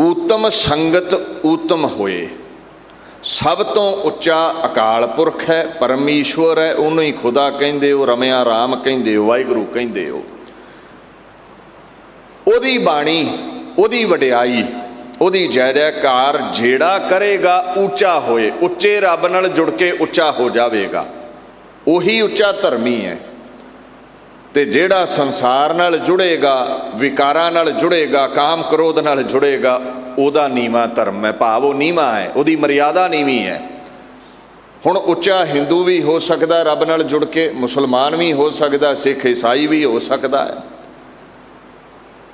[SPEAKER 1] ਊਤਮ ਸੰਗਤ ਊਤਮ ਹੋਏ। ਸਭ ਤੋਂ ਉੱਚਾ ਅਕਾਲ ਪੁਰਖ ਹੈ, ਪਰਮੇਸ਼ਵਰ ਹੈ, ਉਹਨੂੰ ਹੀ ਖੁਦਾ ਕਹਿੰਦੇ ਹੋ, ਰਮਿਆ ਰਾਮ ਕਹਿੰਦੇ ਹੋ, ਵਾਹਿਗੁਰੂ ਕਹਿੰਦੇ ਹੋ। ਉਹਦੀ ਬਾਣੀ, ਉਹਦੀ ਵਡਿਆਈ, ਉਹਦੀ ਜੈ ਜੈਕਾਰ ਜਿਹੜਾ ਕਰੇਗਾ ਉੱਚਾ ਹੋਏ। ਉੱਚੇ ਰੱਬ ਨਾਲ ਜੁੜ ਕੇ ਉੱਚਾ ਹੋ ਜਾਵੇਗਾ, ਉਹੀ ਉੱਚਾ ਧਰਮੀ ਹੈ। ਤੇ ਜਿਹੜਾ ਸੰਸਾਰ ਨਾਲ ਜੁੜੇਗਾ, ਵਿਕਾਰਾਂ ਨਾਲ ਜੁੜੇਗਾ, ਕਾਮ ਕ੍ਰੋਧ ਨਾਲ ਜੁੜੇਗਾ, ਉਹਦਾ ਨੀਵਾਂ ਧਰਮ ਹੈ। ਭਾਵ ਉਹ ਨੀਵਾਂ ਹੈ, ਉਹਦੀ ਮਰਿਆਦਾ ਨੀਵੀਂ ਹੈ। ਹੁਣ ਉੱਚਾ ਹਿੰਦੂ ਵੀ ਹੋ ਸਕਦਾ ਰੱਬ ਨਾਲ ਜੁੜ ਕੇ, ਮੁਸਲਮਾਨ ਵੀ ਹੋ ਸਕਦਾ, ਸਿੱਖ ਈਸਾਈ ਵੀ ਹੋ ਸਕਦਾ ਹੈ।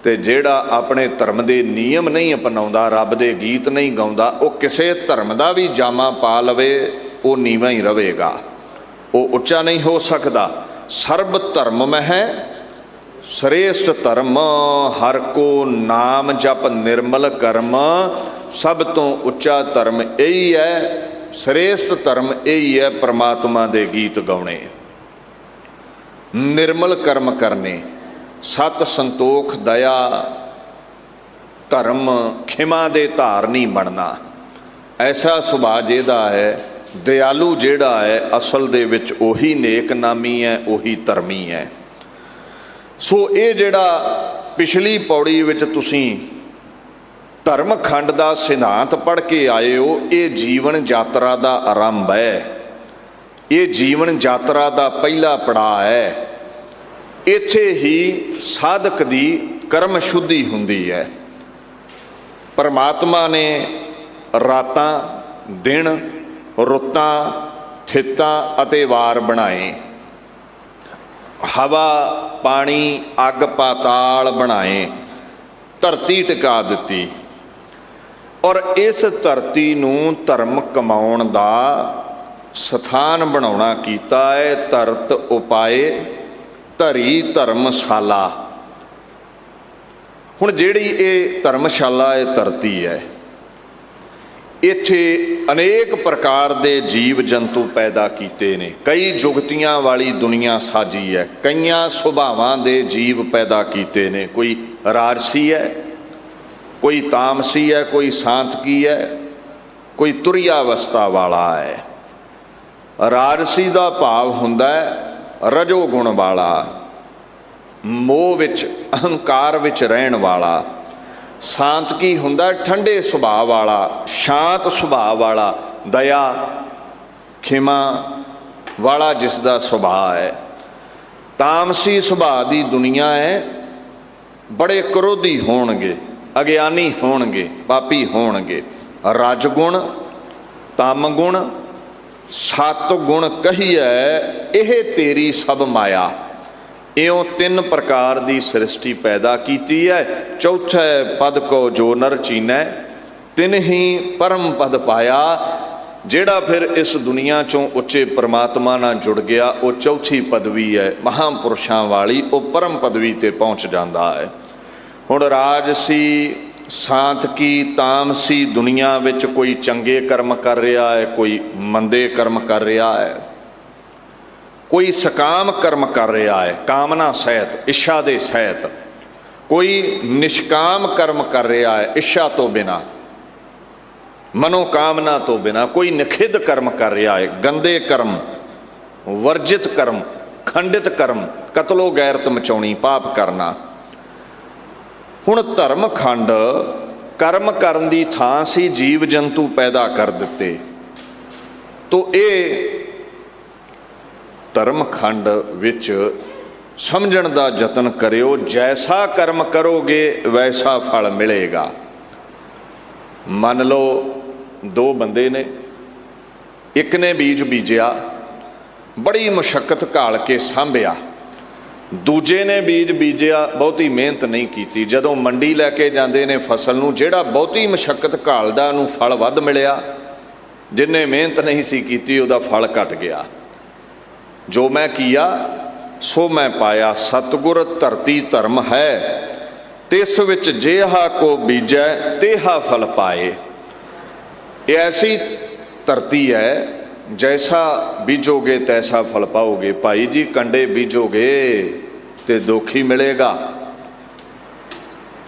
[SPEAKER 1] ਤੇ ਜਿਹੜਾ ਆਪਣੇ ਧਰਮ ਦੇ ਨਿਯਮ ਨਹੀਂ ਅਪਣਾਉਂਦਾ, ਰੱਬ ਦੇ ਗੀਤ ਨਹੀਂ ਗਾਉਂਦਾ, ਉਹ ਕਿਸੇ ਧਰਮ ਦਾ ਵੀ ਜਾਮਾ ਪਾ ਲਵੇ, ਉਹ ਨੀਵਾਂ ਹੀ ਰਹੇਗਾ, ਉਹ ਉੱਚਾ ਨਹੀਂ ਹੋ ਸਕਦਾ। ਸਰਬ ਧਰਮ ਮਹਿ ਸ੍ਰੇਸ਼ਟ ਧਰਮ, ਹਰ ਕੋ ਨਾਮ ਜਪ ਨਿਰਮਲ ਕਰਮ। ਸਭ ਤੋਂ ਉੱਚਾ ਧਰਮ ਇਹੀ ਹੈ, ਸ੍ਰੇਸ਼ਟ ਧਰਮ ਇਹੀ ਹੈ, ਪਰਮਾਤਮਾ ਦੇ ਗੀਤ ਗਾਉਣੇ, ਨਿਰਮਲ ਕਰਮ ਕਰਨੇ, ਸਤ ਸੰਤੋਖ ਦਇਆ ਧਰਮ ਖਿਮਾ ਦੇ ਧਾਰਨੀ ਬਣਨਾ। ਐਸਾ ਸੁਭਾਅ ਜਿਹਦਾ ਹੈ, ਦਿਆਲੂ ਜਿਹੜਾ ਹੈ, ਅਸਲ ਦੇ ਵਿੱਚ ਉਹੀ ਨੇਕ ਨਾਮੀ ਹੈ, ਉਹੀ ਧਰਮੀ ਹੈ। ਸੋ ਇਹ ਜਿਹੜਾ ਪਿਛਲੀ ਪੌੜੀ ਵਿੱਚ ਤੁਸੀਂ ਧਰਮ ਖੰਡ ਦਾ ਸਿਧਾਂਤ ਪੜ੍ਹ ਕੇ ਆਏ ਹੋ, ਇਹ ਜੀਵਨ ਯਾਤਰਾ ਦਾ ਆਰੰਭ ਹੈ, ਇਹ ਜੀਵਨ ਯਾਤਰਾ ਦਾ ਪਹਿਲਾ ਪੜਾਅ ਹੈ। ਇੱਥੇ ਹੀ ਸਾਧਕ ਦੀ ਕਰਮ ਸ਼ੁੱਧੀ ਹੁੰਦੀ ਹੈ। ਪਰਮਾਤਮਾ ਨੇ ਰਾਤਾਂ, ਦਿਨ, ਰੁੱਤਾਂ, ਥਿੱਤਾਂ ਅਤੇ ਵਾਰ ਬਣਾਏ, ਹਵਾ, ਪਾਣੀ, ਅੱਗ, ਪਾਤਾਲ ਬਣਾਏ, ਧਰਤੀ ਟਿਕਾ ਦਿੱਤੀ, ਔਰ ਇਸ ਧਰਤੀ ਨੂੰ ਧਰਮ ਕਮਾਉਣ ਦਾ ਸਥਾਨ ਬਣਾਉਣਾ ਕੀਤਾ ਹੈ। ਧਰਤ ਉਪਾਏ ਧਰੀ ਧਰਮਸ਼ਾਲਾ। ਹੁਣ ਜਿਹੜੀ ਇਹ ਧਰਮਸ਼ਾਲਾ ਹੈ, ਧਰਤੀ ਹੈ, ਇੱਥੇ ਅਨੇਕ ਪ੍ਰਕਾਰ ਦੇ ਜੀਵ ਜੰਤੂ ਪੈਦਾ ਕੀਤੇ ਨੇ, ਕਈ ਜੁਗਤੀਆਂ ਵਾਲੀ ਦੁਨੀਆ ਸਾਜੀ ਹੈ, ਕਈਆਂ ਸੁਭਾਵਾਂ ਦੇ ਜੀਵ ਪੈਦਾ ਕੀਤੇ ਨੇ। ਕੋਈ ਰਾਜਸੀ ਹੈ, ਕੋਈ ਤਾਮਸੀ ਹੈ, ਕੋਈ ਸਾਂਤਕੀ ਹੈ, ਕੋਈ ਤੁਰਿਆ ਅਵਸਥਾ ਵਾਲਾ ਹੈ। ਰਾਜਸੀ ਦਾ ਭਾਵ ਹੁੰਦਾ ਹੈ ਰਜੋ ਗੁਣ ਵਾਲਾ, ਮੋਹ ਵਿੱਚ, ਅਹੰਕਾਰ ਵਿੱਚ ਰਹਿਣ ਵਾਲਾ। ਸਾਂਤਕੀ ਹੁੰਦਾ ਠੰਡੇ ਸੁਭਾਅ ਵਾਲਾ, ਸ਼ਾਂਤ ਸੁਭਾਅ ਵਾਲਾ, ਦਇਆ ਖਿਮਾ ਵਾਲਾ ਜਿਸ ਦਾ ਸੁਭਾਅ ਹੈ। ਤਾਮਸੀ ਸੁਭਾਅ ਦੀ ਦੁਨੀਆ ਹੈ, ਬੜੇ ਕ੍ਰੋਧੀ ਹੋਣਗੇ, ਅਗਿਆਨੀ ਹੋਣਗੇ, ਪਾਪੀ ਹੋਣਗੇ। ਰਜਗੁਣ, ਤਮਗੁਣ, ਸਤ ਗੁਣ ਕਹੀਐ ਇਹ ਤੇਰੀ ਸਭ ਮਾਇਆ। ਇਉਂ ਤਿੰਨ ਪ੍ਰਕਾਰ ਦੀ ਸ੍ਰਿਸ਼ਟੀ ਪੈਦਾ ਕੀਤੀ ਹੈ। ਚੌਥਾ ਪਦ ਕੋ ਜੋ ਨਰ ਚੀਨੈ ਤਿਨ ਹੀ ਪਰਮ ਪਦ ਪਾਇਆ। ਜਿਹੜਾ ਫਿਰ ਇਸ ਦੁਨੀਆ ਚੋਂ ਉੱਚੇ ਪਰਮਾਤਮਾ ਨਾਲ ਜੁੜ ਗਿਆ, ਉਹ ਚੌਥੀ ਪਦਵੀ ਹੈ ਮਹਾਂਪੁਰਸ਼ਾਂ ਵਾਲੀ, ਉਹ ਪਰਮ ਪਦਵੀ ਤੇ ਪਹੁੰਚ ਜਾਂਦਾ ਹੈ। ਹੁਣ ਰਾਜਸੀ, ਸਾਂਤਕੀ, ਤਾਮਸੀ ਦੁਨੀਆ ਵਿੱਚ ਕੋਈ ਚੰਗੇ ਕਰਮ ਕਰ ਰਿਹਾ ਹੈ, ਕੋਈ ਮੰਦੇ ਕਰਮ ਕਰ ਰਿਹਾ ਹੈ, ਕੋਈ ਸਕਾਮ ਕਰਮ ਕਰ ਰਿਹਾ ਹੈ ਕਾਮਨਾ ਸਹਿਤ, ਇੱਛਾ ਦੇ ਸਹਿਤ, ਕੋਈ ਨਿਸ਼ਕਾਮ ਕਰਮ ਕਰ ਰਿਹਾ ਹੈ ਇੱਛਾ ਤੋਂ ਬਿਨਾਂ, ਮਨੋਕਾਮਨਾ ਤੋਂ ਬਿਨਾਂ, ਕੋਈ ਨਿਖਿਧ ਕਰਮ ਕਰ ਰਿਹਾ ਹੈ, ਗੰਦੇ ਕਰਮ, ਵਰਜਿਤ ਕਰਮ, ਖੰਡਿਤ ਕਰਮ, ਕਤਲੋ ਗੈਰਤ ਮਚਾਉਣੀ, ਪਾਪ ਕਰਨਾ। ਹੁਣ ਧਰਮ ਖੰਡ ਕਰਮ ਕਰਨ ਦੀ ਥਾਂ ਸੀ, ਜੀਵ ਜੰਤੂ ਪੈਦਾ ਕਰ ਦਿੱਤੇ। ਤੋ ਇਹ ਧਰਮ ਖੰਡ ਵਿੱਚ ਸਮਝਣ ਦਾ ਯਤਨ ਕਰਿਓ, ਜੈਸਾ ਕਰਮ ਕਰੋਗੇ ਵੈਸਾ ਫਲ ਮਿਲੇਗਾ। ਮੰਨ ਲਓ ਦੋ ਬੰਦੇ ਨੇ, ਇੱਕ ਨੇ ਬੀਜ ਬੀਜਿਆ, ਬੜੀ ਮੁਸ਼ੱਕਤ ਘਾਲ ਕੇ ਸਾਂਭਿਆ, ਦੂਜੇ ਨੇ ਬੀਜ ਬੀਜਿਆ, ਬਹੁਤੀ ਮਿਹਨਤ ਨਹੀਂ ਕੀਤੀ। ਜਦੋਂ ਮੰਡੀ ਲੈ ਕੇ ਜਾਂਦੇ ਨੇ ਫਸਲ ਨੂੰ, ਜਿਹੜਾ ਬਹੁਤੀ ਮੁਸ਼ੱਕਤ ਘਾਲਦਾ ਉਹਨੂੰ ਫਲ ਵੱਧ ਮਿਲਿਆ, ਜਿੰਨੇ ਮਿਹਨਤ ਨਹੀਂ ਸੀ ਕੀਤੀ ਉਹਦਾ ਫਲ ਘਟ ਗਿਆ। ਜੋ ਮੈਂ ਕੀਆ ਸੋ ਮੈਂ ਪਾਇਆ, ਸਤਿਗੁਰ ਧਰਤੀ ਧਰਮ ਹੈ, ਤਿਸ ਵਿੱਚ ਜੇਹਾ ਕੋ ਬੀਜੈ ਤੇਹਾ ਫਲ ਪਾਏ। ਇਹ ਐਸੀ ਧਰਤੀ ਹੈ, ਜੈਸਾ ਬੀਜੋਗੇ ਤੈਸਾ ਫਲ ਪਾਓਗੇ। ਭਾਈ ਜੀ ਕੰਡੇ ਬੀਜੋਗੇ ਤੇ ਦੁੱਖ ਹੀ ਮਿਲੇਗਾ।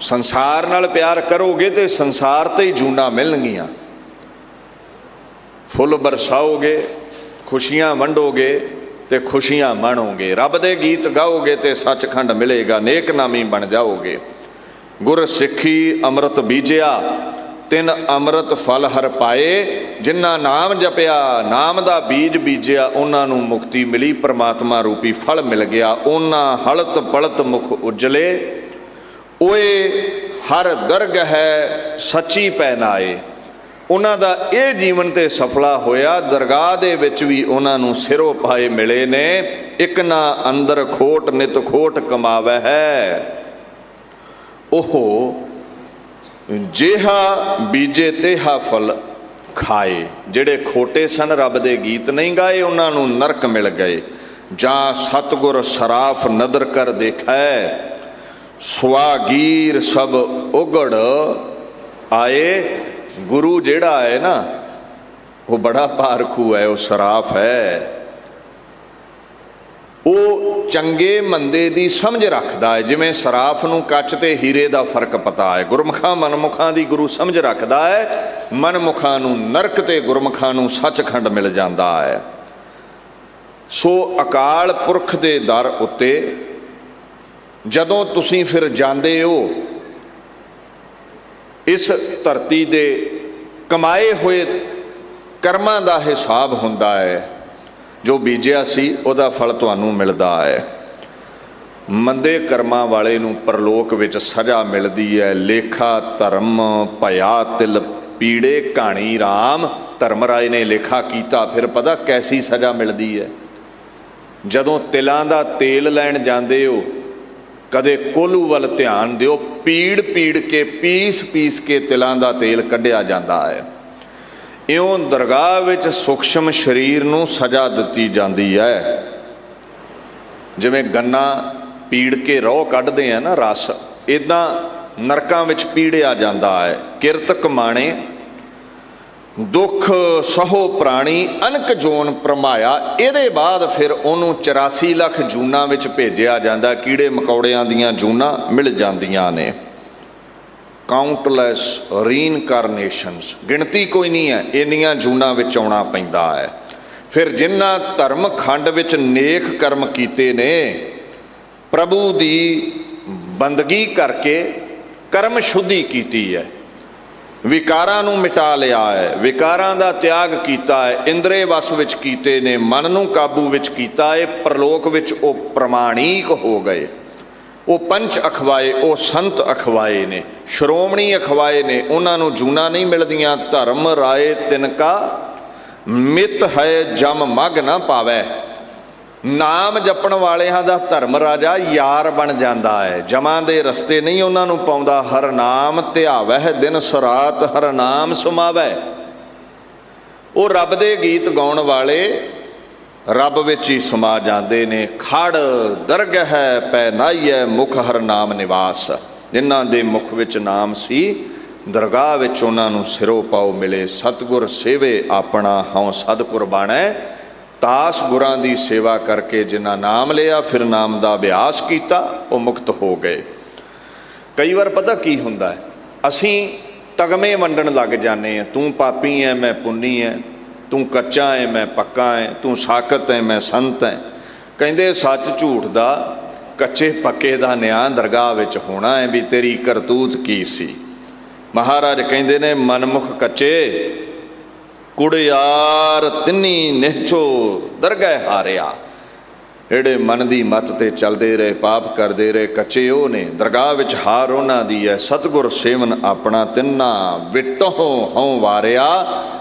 [SPEAKER 1] ਸੰਸਾਰ ਨਾਲ ਪਿਆਰ ਕਰੋਗੇ ਤੇ ਸੰਸਾਰ ਤੇ ਹੀ ਜੂਨਾਂ ਮਿਲਣਗੀਆਂ। ਫੁੱਲ ਬਰਸਾਓਗੇ, ਖੁਸ਼ੀਆਂ ਵੰਡੋਗੇ ਤੇ ਖੁਸ਼ੀਆਂ ਮਾਣੋਗੇ। ਰੱਬ ਦੇ ਗੀਤ ਗਾਓਗੇ ਤੇ ਸੱਚਖੰਡ ਮਿਲੇਗਾ, ਨੇਕ ਨਾਮੀ ਬਣ ਜਾਓਗੇ। ਗੁਰ ਸਿੱਖੀ ਅੰਮ੍ਰਿਤ ਬੀਜਿਆ ਤਿੰਨ ਅੰਮ੍ਰਿਤ ਫਲ ਹਰ ਪਾਏ। ਜਿਨ੍ਹਾਂ ਨਾਮ ਜਪਿਆ, ਨਾਮ ਦਾ ਬੀਜ ਬੀਜਿਆ, ਉਹਨਾਂ ਨੂੰ ਮੁਕਤੀ ਮਿਲੀ, ਪਰਮਾਤਮਾ ਰੂਪੀ ਫਲ ਮਿਲ ਗਿਆ। ਉਹਨਾਂ ਹਲਤ ਪਲਤ ਮੁਖ ਉਜਲੇ, ਓਏ ਹਰ ਦਰਗ ਹੈ ਸੱਚੀ ਪੈਨਾਏ। ਉਹਨਾਂ ਦਾ ਇਹ ਜੀਵਨ ਤੇ ਸਫਲਾ ਹੋਇਆ। ਦਰਗਾਹ ਦੇ ਵਿੱਚ ਵੀ ਉਹਨਾਂ ਨੂੰ ਸਿਰੋਂ ਪਾਏ ਮਿਲੇ ਨੇ। ਇੱਕ ਨਾ ਅੰਦਰ ਖੋਟ ਨਿਤ ਖੋਟ ਕਮਾਵੈ ਹੈ, ਉਹ ਜਿਹਾ ਬੀਜੇ ਤੇਹਾ ਫਲ ਖਾਏ। ਜਿਹੜੇ ਖੋਟੇ ਸਨ, ਰੱਬ ਦੇ ਗੀਤ ਨਹੀਂ ਗਾਏ, ਉਹਨਾਂ ਨੂੰ ਨਰਕ ਮਿਲ ਗਏ। ਜਾਂ ਸਤਿਗੁਰ ਸਰਾਫ ਨਦਰ ਕਰ ਦੇਖੈ, ਸਵਾਗੀਰ ਸਭ ਉਗੜ ਆਏ। ਗੁਰੂ ਜਿਹੜਾ ਹੈ ਨਾ, ਉਹ ਬੜਾ ਪਾਰਖੂ ਹੈ, ਉਹ ਸਰਾਫ ਹੈ। ਉਹ ਚੰਗੇ ਮੰਦੇ ਦੀ ਸਮਝ ਰੱਖਦਾ ਹੈ। ਜਿਵੇਂ ਸਰਾਫ ਨੂੰ ਕੱਚ ਤੇ ਹੀਰੇ ਦਾ ਫਰਕ ਪਤਾ ਹੈ, ਗੁਰਮੁਖਾਂ ਮਨਮੁਖਾਂ ਦੀ ਗੁਰੂ ਸਮਝ ਰੱਖਦਾ ਹੈ। ਮਨਮੁਖਾਂ ਨੂੰ ਨਰਕ ਤੇ ਗੁਰਮੁਖਾਂ ਨੂੰ ਸੱਚਖੰਡ ਮਿਲ ਜਾਂਦਾ ਹੈ। ਸੋ ਅਕਾਲ ਪੁਰਖ ਦੇ ਦਰ ਉੱਤੇ ਜਦੋਂ ਤੁਸੀਂ ਫਿਰ ਜਾਂਦੇ ਹੋ, ਇਸ ਧਰਤੀ ਦੇ ਕਮਾਏ ਹੋਏ ਕਰਮਾਂ ਦਾ ਹਿਸਾਬ ਹੁੰਦਾ ਹੈ। ਜੋ ਬੀਜਿਆ ਸੀ ਉਹਦਾ ਫਲ ਤੁਹਾਨੂੰ ਮਿਲਦਾ ਹੈ। ਮੰਦੇ ਕਰਮਾਂ ਵਾਲੇ ਨੂੰ ਪਰਲੋਕ ਵਿੱਚ ਸਜ਼ਾ ਮਿਲਦੀ ਹੈ। ਲੇਖਾ ਧਰਮ ਭਇਆ ਤਿਲ ਪੀੜੇ ਕਹਾਣੀ ਰਾਮ। ਧਰਮਰਾਜ ਨੇ ਲੇਖਾ ਕੀਤਾ, ਫਿਰ ਪਤਾ ਕੈਸੀ ਸਜ਼ਾ ਮਿਲਦੀ ਹੈ। ਜਦੋਂ ਤਿਲਾਂ ਦਾ ਤੇਲ ਲੈਣ ਜਾਂਦੇ ਹੋ, ਕਦੇ ਕੋਲੂ ਵੱਲ ਧਿਆਨ ਦਿਓ। ਪੀੜ ਪੀੜ ਕੇ ਪੀਸ ਪੀਸ ਕੇ ਤਿਲਾਂ ਦਾ ਤੇਲ ਕੱਢਿਆ ਜਾਂਦਾ ਹੈ। ਇਉਂ ਦਰਗਾਹ ਵਿੱਚ ਸੂਖਸ਼ਮ ਸਰੀਰ ਨੂੰ ਸਜ਼ਾ ਦਿੱਤੀ ਜਾਂਦੀ ਹੈ। ਜਿਵੇਂ ਗੰਨਾ ਪੀੜ ਕੇ ਰੋਹ ਕੱਢਦੇ ਆ ਨਾ ਰਸ, ਇੱਦਾਂ ਨਰਕਾਂ ਵਿੱਚ ਪੀੜਿਆ ਜਾਂਦਾ ਹੈ। ਕਿਰਤ ਕਮਾਣੇ ਦੁੱਖ ਸਹੋ ਪ੍ਰਾਣੀ ਅਨਕ ਜੋਨ ਭਰਮਾਇਆ। ਇਹਦੇ ਬਾਅਦ ਫਿਰ ਉਹਨੂੰ 84 ਲੱਖ ਜੂਨਾਂ ਵਿੱਚ ਭੇਜਿਆ ਜਾਂਦਾ। ਕੀੜੇ ਮਕੌੜਿਆਂ ਦੀਆਂ ਜੂਨਾਂ ਮਿਲ ਜਾਂਦੀਆਂ ਨੇ। ਕਾਊਂਟਲੈਸ ਰੀਇਨਕਾਰਨੇਸ਼ਨਸ, ਗਿਣਤੀ ਕੋਈ ਨਹੀਂ ਹੈ, ਇੰਨੀਆਂ ਜੂਨਾਂ ਵਿੱਚ ਆਉਣਾ ਪੈਂਦਾ ਹੈ। ਫਿਰ ਜਿਨ੍ਹਾਂ ਧਰਮ ਖੰਡ ਵਿੱਚ ਨੇਕ ਕਰਮ ਕੀਤੇ ਨੇ, ਪ੍ਰਭੂ ਦੀ ਬੰਦਗੀ ਕਰਕੇ ਕਰਮ ਸ਼ੁੱਧੀ ਕੀਤੀ ਹੈ, ਵਿਕਾਰਾਂ ਨੂੰ ਮਿਟਾ ਲਿਆ ਹੈ, ਵਿਕਾਰਾਂ ਦਾ ਤਿਆਗ ਕੀਤਾ ਹੈ, ਇੰਦਰੇ ਵਸ ਵਿੱਚ ਕੀਤੇ ਨੇ, ਮਨ ਨੂੰ ਕਾਬੂ ਵਿੱਚ ਕੀਤਾ ਹੈ, ਪ੍ਰਲੋਕ ਵਿੱਚ ਉਹ ਪ੍ਰਮਾਣਿਕ ਹੋ ਗਏ। ਉਹ ਪੰਚ ਅਖਵਾਏ, ਉਹ ਸੰਤ ਅਖਵਾਏ ਨੇ, ਸ਼੍ਰੋਮਣੀ ਅਖਵਾਏ ਨੇ। ਉਹਨਾਂ ਨੂੰ ਜੂਨਾਂ ਨਹੀਂ ਮਿਲਦੀਆਂ। ਧਰਮ ਰਾਏ ਤਿਨਕਾ ਮਿਤ ਹੈ ਜਮ ਮਗ ਨਾ ਪਾਵੈ। ਨਾਮ ਜਪਣ ਵਾਲਿਆਂ ਦਾ ਧਰਮ ਰਾਜਾ ਯਾਰ ਬਣ ਜਾਂਦਾ ਹੈ, ਜਮਾਂ ਦੇ ਰਸਤੇ ਨਹੀਂ ਉਹਨਾਂ ਨੂੰ ਪਾਉਂਦਾ। ਹਰ ਨਾਮ ਧਿਆਵੈ ਦਿਨ ਸੁਰਾਤ ਹਰ ਨਾਮ ਸੁਮਾਵੈ। ਉਹ ਰੱਬ ਦੇ ਗੀਤ ਗਾਉਣ ਵਾਲੇ ਰੱਬ ਵਿੱਚ ਹੀ ਸਮਾ ਜਾਂਦੇ ਨੇ। ਖੜ ਦਰਗਹਿ ਪੈ ਨਾਈਐ ਮੁਖ ਹਰ ਨਾਮ ਨਿਵਾਸ। ਜਿਨ੍ਹਾਂ ਦੇ ਮੁਖ ਵਿੱਚ ਨਾਮ ਸੀ, ਦਰਗਾਹ ਵਿੱਚ ਉਹਨਾਂ ਨੂੰ ਸਿਰੋਂ ਪਾਉ ਮਿਲੇ। ਸਤਿਗੁਰ ਸੇਵੇ ਆਪਣਾ ਹਉ ਸਤਿਗੁਰ ਬਾਣੈ। ਤਾਸ ਗੁਰਾਂ ਦੀ ਸੇਵਾ ਕਰਕੇ ਜਿਨ੍ਹਾਂ ਨਾਮ ਲਿਆ, ਫਿਰ ਨਾਮ ਦਾ ਅਭਿਆਸ ਕੀਤਾ, ਉਹ ਮੁਕਤ ਹੋ ਗਏ। ਕਈ ਵਾਰ ਪਤਾ ਕੀ ਹੁੰਦਾ ਹੈ, ਅਸੀਂ ਤਗਮੇ ਵੰਡਣ ਲੱਗ ਜਾਂਦੇ ਹਾਂ। ਤੂੰ ਪਾਪੀ ਹੈ, ਮੈਂ ਪੁੰਨੀ ਹੈ, ਤੂੰ ਕੱਚਾ ਹੈ, ਮੈਂ ਪੱਕਾ ਹੈ, ਤੂੰ ਸਾਖਤ ਹੈ, ਮੈਂ ਸੰਤ ਹੈ। ਕਹਿੰਦੇ ਸੱਚ ਝੂਠ ਦਾ, ਕੱਚੇ ਪੱਕੇ ਦਾ ਨਿਆਂ ਦਰਗਾਹ ਵਿੱਚ ਹੋਣਾ ਹੈ ਵੀ ਤੇਰੀ ਕਰਤੂਤ ਕੀ ਸੀ। ਮਹਾਰਾਜ ਕਹਿੰਦੇ ਨੇ ਮਨਮੁਖ ਕੱਚੇ ਕੁੜਿਆਰ ਤਿੰਨੀ ਨਿਹਚੋ ਦਰਗਹਿ ਹਾਰਿਆ। ਜਿਹੜੇ ਮਨ ਦੀ ਮੱਤ ਤੇ ਚੱਲਦੇ ਰਹੇ, ਪਾਪ ਕਰਦੇ ਰਹੇ, ਕੱਚੇ ਉਹ ਨੇ। ਦਰਗਾਹ ਵਿੱਚ ਹਾਰ ਉਹਨਾਂ ਦੀ ਹੈ। ਸਤਿਗੁਰ ਸੇਵਨ ਆਪਣਾ ਤਿੰਨਾ ਵਿਟੋ ਹਉ ਵਾਰਿਆ।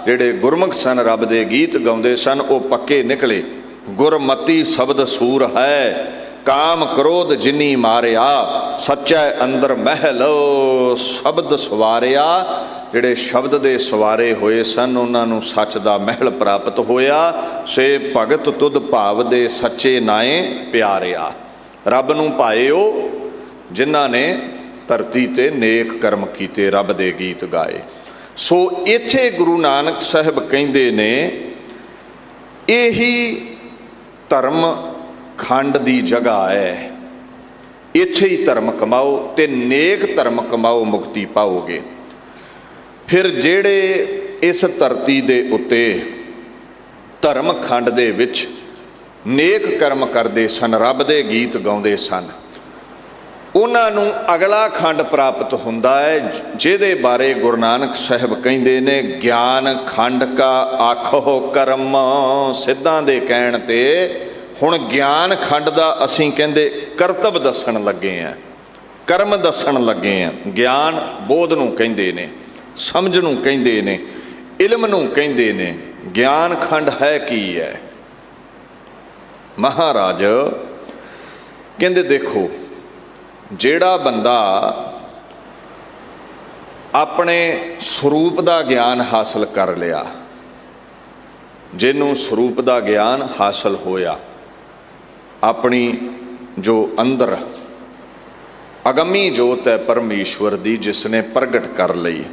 [SPEAKER 1] ਜਿਹੜੇ ਗੁਰਮੁਖ ਸਨ, ਰੱਬ ਦੇ ਗੀਤ ਗਾਉਂਦੇ ਸਨ, ਉਹ ਪੱਕੇ ਨਿਕਲੇ। ਗੁਰਮਤੀ ਸ਼ਬਦ ਸੂਰ ਹੈ, ਕਾਮ ਕ੍ਰੋਧ ਜਿਨੀ ਮਾਰਿਆ। ਸੱਚੈ ਅੰਦਰ ਮਹਿਲ ਸ਼ਬਦ ਸਵਾਰਿਆ। ਜਿਹੜੇ ਸ਼ਬਦ ਦੇ ਸਵਾਰੇ ਹੋਏ ਸਨ, ਉਹਨਾਂ ਨੂੰ ਸੱਚ ਦਾ ਮਹਿਲ ਪ੍ਰਾਪਤ ਹੋਇਆ। ਸੇ ਭਗਤ ਤੁਧ ਭਾਵ ਦੇ ਸੱਚੇ ਨਾਏ ਪਿਆਰਿਆ। ਰੱਬ ਨੂੰ ਭਾਏ ਉਹ ਜਿਨ੍ਹਾਂ ਨੇ ਧਰਤੀ ਤੇ ਨੇਕ ਕਰਮ ਕੀਤੇ, ਰੱਬ ਦੇ ਗੀਤ ਗਾਏ। ਸੋ ਇੱਥੇ ਗੁਰੂ ਨਾਨਕ ਸਾਹਿਬ ਕਹਿੰਦੇ ਨੇ, ਇਹੀ ਧਰਮ ਖੰਡ ਦੀ ਜਗ੍ਹਾ ਹੈ। ਇੱਥੇ ਹੀ ਧਰਮ ਕਮਾਓ ਤੇ ਨੇਕ ਧਰਮ ਕਮਾਓ, ਮੁਕਤੀ ਪਾਓਗੇ। ਫਿਰ ਜਿਹੜੇ ਇਸ ਧਰਤੀ ਦੇ ਉੱਤੇ ਧਰਮ ਖੰਡ ਦੇ ਵਿੱਚ ਨੇਕ ਕਰਮ ਕਰਦੇ ਸਨ, ਰੱਬ ਦੇ ਗੀਤ ਗਾਉਂਦੇ ਸਨ, ਉਹਨਾਂ ਨੂੰ ਅਗਲਾ ਖੰਡ ਪ੍ਰਾਪਤ ਹੁੰਦਾ ਹੈ, ਜਿਹਦੇ ਬਾਰੇ ਗੁਰੂ ਨਾਨਕ ਸਾਹਿਬ ਕਹਿੰਦੇ ਨੇ, ਗਿਆਨ ਖੰਡ ਕਾ ਆਖੋ ਕਰਮ। ਸਿੱਧਾਂ ਦੇ ਕਹਿਣ ਤੇ ਹੁਣ ਗਿਆਨ ਖੰਡ ਦਾ ਅਸੀਂ ਕਹਿੰਦੇ ਕਰਤੱਵ ਦੱਸਣ ਲੱਗੇ ਹਾਂ, ਕਰਮ ਦੱਸਣ ਲੱਗੇ ਹਾਂ। ਗਿਆਨ ਬੋਧ ਨੂੰ ਕਹਿੰਦੇ ਨੇ, ਸਮਝ ਨੂੰ ਕਹਿੰਦੇ ਨੇ। इल्म नूं कहिंदे ने। ज्ञान खंड है की है? महाराज कहंदे देखो, जेड़ा बंदा अपने स्वरूप का ज्ञान हासिल कर लिया, जिन्हों स्वरूप का ज्ञान हासिल होया, अपनी जो अंदर अगमी जोत है परमेश्वर दी जिसने प्रगट कर लई,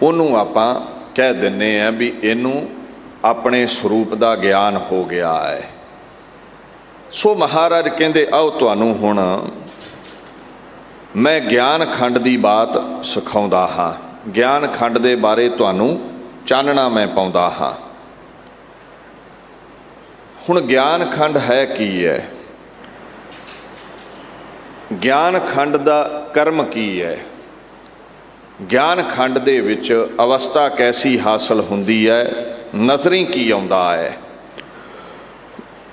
[SPEAKER 1] उन्होंने आपां कह दिंने हैं भी इनू अपने स्वरूप का ज्ञान हो गया है। सो महाराज कहंदे आओ तुहानूं हुण मैं ज्ञान खंड की बात सिखाउंदा हाँ, ज्ञान खंड के बारे तुहानूं चानना मैं पाउंदा हाँ। हुण ज्ञान खंड है की है? ज्ञान खंड का कर्म की है? ज्ञान खंड दे विच अवस्था कैसी हासिल हुंदी है? नज़री की आउंदा है?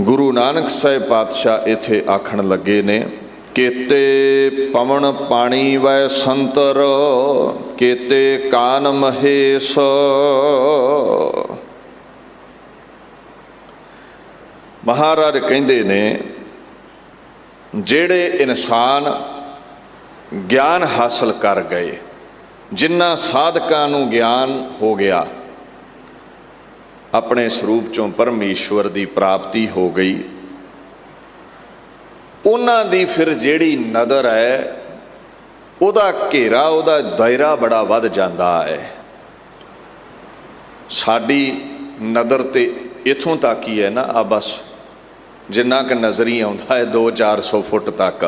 [SPEAKER 1] गुरु नानक साहिब पातशाह इत्थे आखण लगे ने, केते पवन पाणी वै संतर, केते कान महेश। महाराज कहंदे ने जेड़े इंसान ज्ञान हासिल कर गए, जिन्ना साधकां नूं ज्ञान हो गया, अपने स्वरूप चों परमेश्वर की प्राप्ति हो गई, उन्हां दी फिर जिहड़ी नदर है उहदा घेरा, उहदा दायरा बड़ा वध जांदा है। साडी नदर ते इत्थों तक ही है ना, आ बस जिन्ना क नज़री आउंदा है 200-400 फुट तक,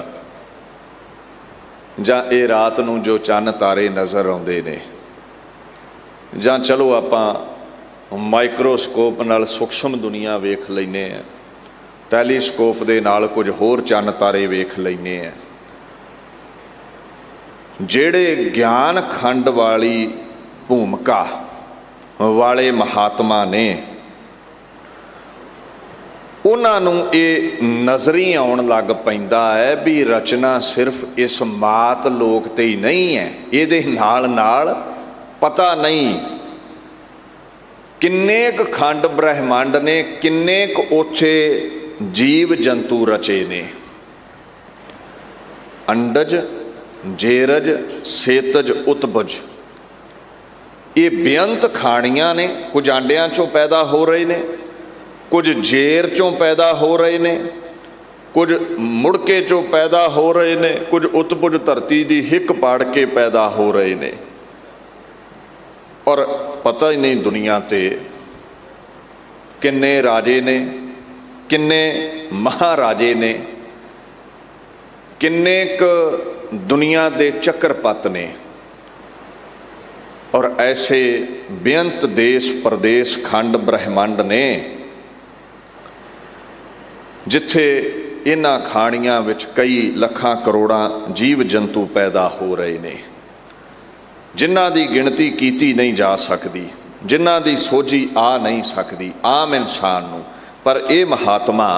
[SPEAKER 1] जां ये रात नूं जो चन्न तारे नज़र आउंदे ने, जां चलो आपां माइक्रोस्कोप नाल सूक्ष्म दुनिया वेख लैने आ, टैलीस्कोप दे नाल कुछ होर चन्न तारे वेख लैने आ। जेड़े ज्ञान खंड वाली भूमिका वाले महात्मा ने, उन्हां नूं ये नज़री आउण लग पैंदा है भी रचना सिर्फ इस मात लोक ते ही नहीं है, इहदे नाल नाल पता नहीं किन्ने क खंड ब्रह्मंड ने, किन्ने क उत्थे जीव जंतु रचे ने। अंडज, जेरज, सेतज, उत्पज, ये बेअंत खाणियां ने। कुछ आंडियां चों पैदा हो रहे ने, कुछ जेर चों पैदा हो रहे ने, कुछ मुड़के चों पैदा हो रहे ने, कुछ उत्पुज धरती की हिक पाड़ के पैदा हो रहे ने। और पता ही नहीं दुनिया ते किन्ने राजे ने, किन्ने महाराजे ने, किन्ने क दुनिया दे चक्रपत ने। और ऐसे बेअंत देश प्रदेश खंड ब्रह्मंड ने जिथे इन्हां खाणियां विच कई लखां करोड़ां जीव जंतु पैदा हो रहे ने, जिन्हां दी गिणती कीती नहीं जा सकती, जिन्हां दी सोझी आ नहीं सकती आम इंसान नूं। पर ये महात्मा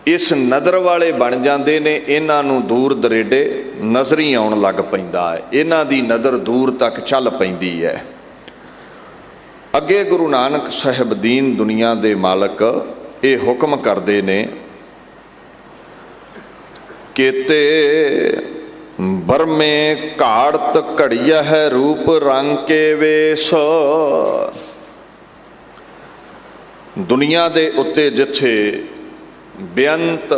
[SPEAKER 1] इस नदर वाले बन जाते ने, इन्हां नूं दूर दरेडे नज़री आउण लग पैंदा है, इन्हां दी नज़र दूर तक चल पैंदी है। अगे गुरु नानक साहिब दीन दुनिया दे मालक ये हुक्म करते ने, केते बरमे घाड़त घड़िया है रूप रंग के वेश। दुनिया दे उत्ते जिथे बेअंत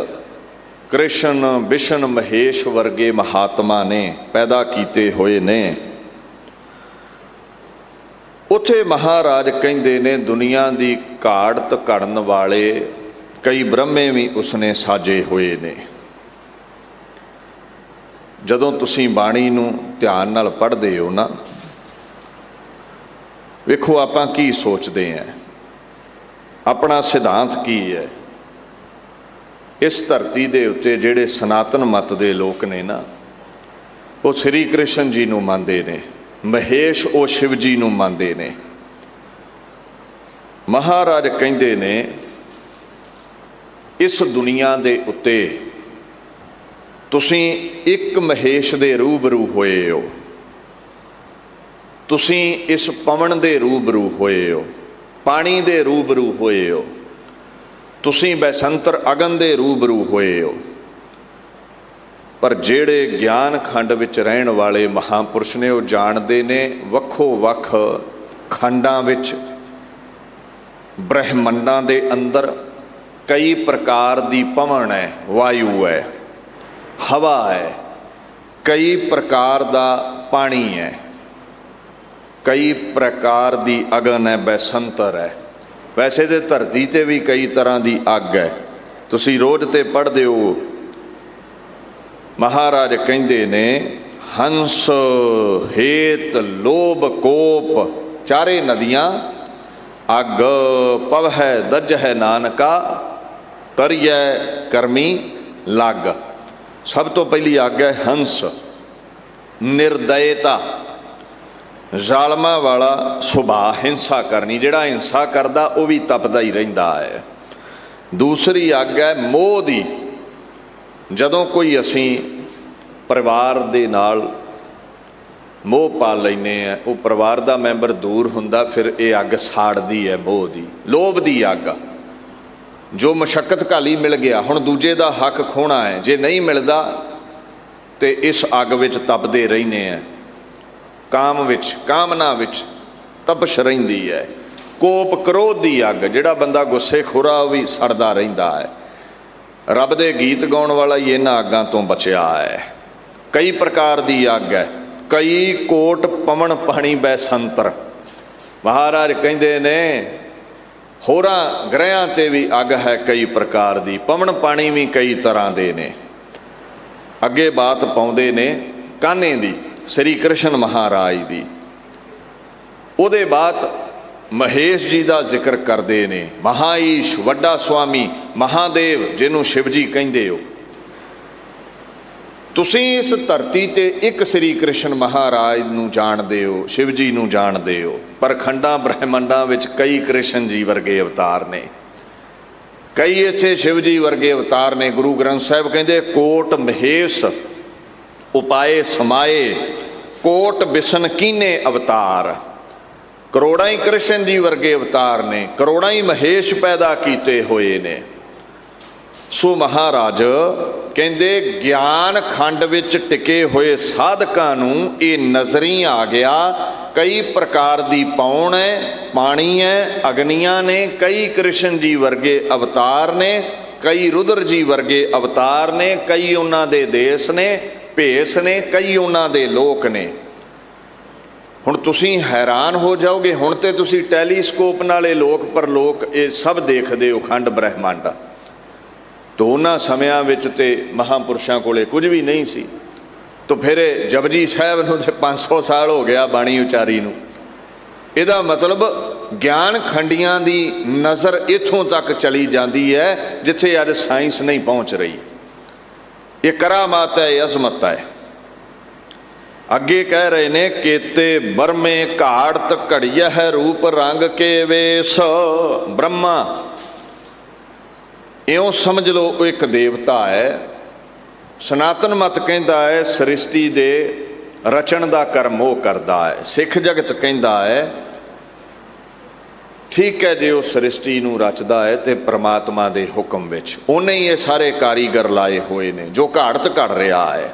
[SPEAKER 1] कृष्ण विष्णु महेश वर्गे महात्मा ने पैदा किए हुए ने, उथे महाराज कहंदे ने दुनिया की घाड़त घड़न वाले कई ब्रह्मे भी उसने साजे हुए ने। जदों तुसीं बाणी नूं ध्यान नाल पढ़दे हो ना, वेखो आपां की सोचते हैं, अपना सिद्धांत की है। इस धरती दे उत्ते जिहड़े सनातन मत दे लोक ने ना, वो श्री कृष्ण जी नूं मनदे ने, महेश वो शिव जी नूं मनदे ने। महाराज कहंदे ने इस दुनिया दे उत्ते तुसीं एक महेश दे रूबरू होए हो। ਤੁਸੀਂ ਇਸ ਪਵਨ ਦੇ ਰੂਬਰੂ ਹੋਏ ਹੋ, ਪਾਣੀ ਦੇ ਰੂਬਰੂ ਹੋਏ ਹੋ, ਤੁਸੀਂ ਬੈਸੰਤਰ ਅਗਨ ਦੇ ਰੂਬਰੂ ਹੋਏ ਹੋ। ਪਰ ਜਿਹੜੇ ਗਿਆਨ ਖੰਡ ਵਿੱਚ ਰਹਿਣ ਵਾਲੇ ਮਹਾਂਪੁਰਸ਼ ਨੇ ਉਹ ਜਾਣਦੇ ਨੇ ਵੱਖੋ ਵੱਖ ਖੰਡਾਂ ਵਿੱਚ, ਬ੍ਰਹਿਮੰਡਾਂ ਦੇ ਅੰਦਰ ਕਈ ਪ੍ਰਕਾਰ ਦੀ ਪਵਨ ਹੈ, ਵਾਯੂ ਹੈ, ਹਵਾ ਹੈ, ਕਈ ਪ੍ਰਕਾਰ ਦਾ ਪਾਣੀ ਹੈ, ਕਈ ਪ੍ਰਕਾਰ ਦੀ ਅਗਨ ਹੈ, ਬੈਸੰਤਰ ਹੈ। ਵੈਸੇ ਤੇ ਧਰਤੀ ਤੇ ਵੀ ਕਈ ਤਰ੍ਹਾਂ ਦੀ ਅੱਗ ਹੈ, ਤੁਸੀਂ ਰੋਜ਼ ਤੇ ਪੜ੍ਹਦੇ ਹੋ। ਮਹਾਰਾਜ ਕਹਿੰਦੇ ਨੇ ਹੰਸ ਹੇਤ ਲੋਭ ਕੋਪ ਚਾਰੇ ਨਦੀਆਂ ਅੱਗ ਪਵਹਿ ਦਜਹਿ ਨਾਨਕਾ ਤਰੀਐ ਕਰਮੀ ਲੱਗ। ਸਭ ਤੋਂ ਪਹਿਲੀ ਅੱਗ ਹੈ ਹੰਸ, ਨਿਰਦਇਤਾ, ਜ਼ਾਲਮਾਂ ਵਾਲਾ ਸੁਭਾਅ, ਹਿੰਸਾ ਕਰਨੀ। ਜਿਹੜਾ ਹਿੰਸਾ ਕਰਦਾ ਉਹ ਵੀ ਤਪਦਾ ਹੀ ਰਹਿੰਦਾ ਹੈ। ਦੂਸਰੀ ਅੱਗ ਹੈ ਮੋਹ ਦੀ। ਜਦੋਂ ਕੋਈ ਅਸੀਂ ਪਰਿਵਾਰ ਦੇ ਨਾਲ ਮੋਹ ਪਾ ਲੈਂਦੇ ਹਾਂ, ਉਹ ਪਰਿਵਾਰ ਦਾ ਮੈਂਬਰ ਦੂਰ ਹੁੰਦਾ, ਫਿਰ ਇਹ ਅੱਗ ਸਾੜਦੀ ਹੈ ਮੋਹ ਦੀ। ਲੋਭ ਦੀ ਅੱਗ, ਜੋ ਮਸ਼ੱਕਤ ਘਾਲੀ ਮਿਲ ਗਿਆ, ਹੁਣ ਦੂਜੇ ਦਾ ਹੱਕ ਖੋਣਾ ਹੈ, ਜੇ ਨਹੀਂ ਮਿਲਦਾ ਤੇ ਇਸ ਅੱਗ ਵਿੱਚ ਤਪਦੇ ਰਹਿੰਦੇ ਆ। ਕਾਮ ਵਿੱਚ, ਕਾਮਨਾ ਵਿੱਚ ਤਪਸ਼ ਰਹਿੰਦੀ ਹੈ। ਕੋਪ ਕ੍ਰੋਧ ਦੀ ਅੱਗ, ਜਿਹੜਾ ਬੰਦਾ ਗੁੱਸੇ ਖੋਰਾ ਉਹ ਵੀ ਸੜਦਾ ਰਹਿੰਦਾ ਹੈ। ਰੱਬ ਦੇ ਗੀਤ ਗਾਉਣ ਵਾਲਾ ਹੀ ਇਹਨਾਂ ਅੱਗਾਂ ਤੋਂ ਬਚਿਆ ਹੈ। ਕਈ ਪ੍ਰਕਾਰ ਦੀ ਅੱਗ ਹੈ, ਕਈ ਕੋਟ ਪਵਨ ਪਾਣੀ ਬੈਸੰਤਰ। ਮਹਾਰਾਜ ਕਹਿੰਦੇ ਨੇ ਹੋਰਾਂ ਗ੍ਰਹਿਆਂ ਤੇ ਵੀ ਅੱਗ ਹੈ ਕਈ ਪ੍ਰਕਾਰ ਦੀ, ਪਵਨ ਪਾਣੀ ਵੀ ਕਈ ਤਰ੍ਹਾਂ ਦੇ ਨੇ। ਅੱਗੇ ਬਾਤ ਪਾਉਂਦੇ ਨੇ ਕਾਨ੍ਹੇ ਦੀ, ਸ੍ਰੀ ਕ੍ਰਿਸ਼ਨ ਮਹਾਰਾਜ ਦੀ। ਉਹਦੇ ਬਾਅਦ ਮਹੇਸ਼ ਜੀ ਦਾ ਜ਼ਿਕਰ ਕਰਦੇ ਨੇ, ਮਹਾਈਸ਼, ਵੱਡਾ ਸੁਆਮੀ, ਮਹਾਦੇਵ ਜਿਹਨੂੰ ਸ਼ਿਵ ਜੀ ਕਹਿੰਦੇ ਹੋ। ਤੁਸੀਂ ਇਸ ਧਰਤੀ ਤੇ ਇੱਕ ਸ੍ਰੀ ਕ੍ਰਿਸ਼ਨ ਮਹਾਰਾਜ ਨੂੰ ਜਾਣਦੇ ਹੋ, ਸ਼ਿਵ ਜੀ ਨੂੰ ਜਾਣਦੇ ਹੋ, ਪਰ ਖੰਡਾਂ ਬ੍ਰਹਿਮੰਡਾਂ ਵਿੱਚ ਕਈ ਕ੍ਰਿਸ਼ਨ ਜੀ ਵਰਗੇ ਅਵਤਾਰ ਨੇ, ਕਈ ਇੱਥੇ ਸ਼ਿਵ ਜੀ ਵਰਗੇ ਅਵਤਾਰ ਨੇ। ਗੁਰੂ ਗ੍ਰੰਥ ਸਾਹਿਬ ਕਹਿੰਦੇ ਕੋਟ ਮਹੇਸ਼ ਉਪਾਏ ਸਮਾਏ, ਕੋਟ ਬਿਸ਼ਨ ਕੀਨੇ ਅਵਤਾਰ। ਕਰੋੜਾਂ ਹੀ ਕ੍ਰਿਸ਼ਨ ਜੀ ਵਰਗੇ ਅਵਤਾਰ ਨੇ, ਕਰੋੜਾਂ ਹੀ ਮਹੇਸ਼ ਪੈਦਾ ਕੀਤੇ ਹੋਏ ਨੇ। ਸੋ ਮਹਾਰਾਜ ਕਹਿੰਦੇ ਗਿਆਨ ਖੰਡ ਵਿੱਚ ਟਿਕੇ ਹੋਏ ਸਾਧਕਾਂ ਨੂੰ ਇਹ ਨਜ਼ਰੀ ਆ ਗਿਆ, ਕਈ ਪ੍ਰਕਾਰ ਦੀ ਪੌਣ ਹੈ, ਪਾਣੀ ਹੈ, ਅਗਨੀਆਂ ਨੇ, ਕਈ ਕ੍ਰਿਸ਼ਨ ਜੀ ਵਰਗੇ ਅਵਤਾਰ ਨੇ, ਕਈ ਰੁਦਰ ਜੀ ਵਰਗੇ ਅਵਤਾਰ ਨੇ, ਕਈ ਉਹਨਾਂ ਦੇ ਦੇਸ਼ ਨੇ, ਭੇਸ ਨੇ, ਕਈ ਉਹਨਾਂ ਦੇ ਲੋਕ ਨੇ। ਹੁਣ ਤੁਸੀਂ ਹੈਰਾਨ ਹੋ ਜਾਓਗੇ, ਹੁਣ ਤੇ ਤੁਸੀਂ ਟੈਲੀਸਕੋਪ ਨਾਲੇ ਲੋਕ ਪਰਲੋਕ ਇਹ ਸਭ ਦੇਖਦੇ ਹੋ, ਖੰਡ ਬ੍ਰਹਿਮੰਡ। ਤਾਂ ਉਹਨਾਂ ਸਮਿਆਂ ਵਿੱਚ ਤੇ ਮਹਾਂਪੁਰਸ਼ਾਂ ਕੋਲੇ ਕੁਝ ਵੀ ਨਹੀਂ ਸੀ। ਤਾਂ ਫਿਰ ਜਪਜੀ ਸਾਹਿਬ ਨੂੰ ਤੇ 500 ਸਾਲ ਹੋ ਗਿਆ ਬਾਣੀ ਉਚਾਰੀ ਨੂੰ। ਇਹਦਾ ਮਤਲਬ ਗਿਆਨ ਖੰਡੀਆਂ ਦੀ ਨਜ਼ਰ ਇੱਥੋਂ ਤੱਕ ਚਲੀ ਜਾਂਦੀ ਹੈ ਜਿੱਥੇ ਅੱਜ ਸਾਇੰਸ ਨਹੀਂ ਪਹੁੰਚ ਰਹੀ। ਇਹ ਕਰਾਮਾਤ ਹੈ, ਇਹ ਅਜ਼ਮਤ ਹੈ। ਅੱਗੇ ਕਹਿ ਰਹੇ ਨੇ ਕੇਤੇ ਬਰਮੇ ਘਾੜਤ ਘੜੀਐ ਰੂਪ ਰੰਗ ਕੇ ਵੇਸ। ਬ੍ਰਹਮਾ ਇਉਂ ਸਮਝ ਲਓ ਉਹ ਇੱਕ ਦੇਵਤਾ ਹੈ। ਸਨਾਤਨ ਮਤ ਕਹਿੰਦਾ ਹੈ ਸ੍ਰਿਸ਼ਟੀ ਦੇ ਰਚਣ ਦਾ ਕਰਮ ਉਹ ਕਰਦਾ ਹੈ। ਸਿੱਖ ਜਗਤ ਕਹਿੰਦਾ ਹੈ ਠੀਕ ਹੈ ਜੇ ਉਹ ਸ੍ਰਿਸ਼ਟੀ ਨੂੰ ਰਚਦਾ ਹੈ ਤੇ ਪ੍ਰਮਾਤਮਾ ਦੇ ਹੁਕਮ ਵਿੱਚ ਉਹਨੇ ਹੀ ਇਹ ਸਾਰੇ ਕਾਰੀਗਰ ਲਾਏ ਹੋਏ ਨੇ ਜੋ ਘਾੜਤ ਘੜ ਰਿਹਾ ਹੈ।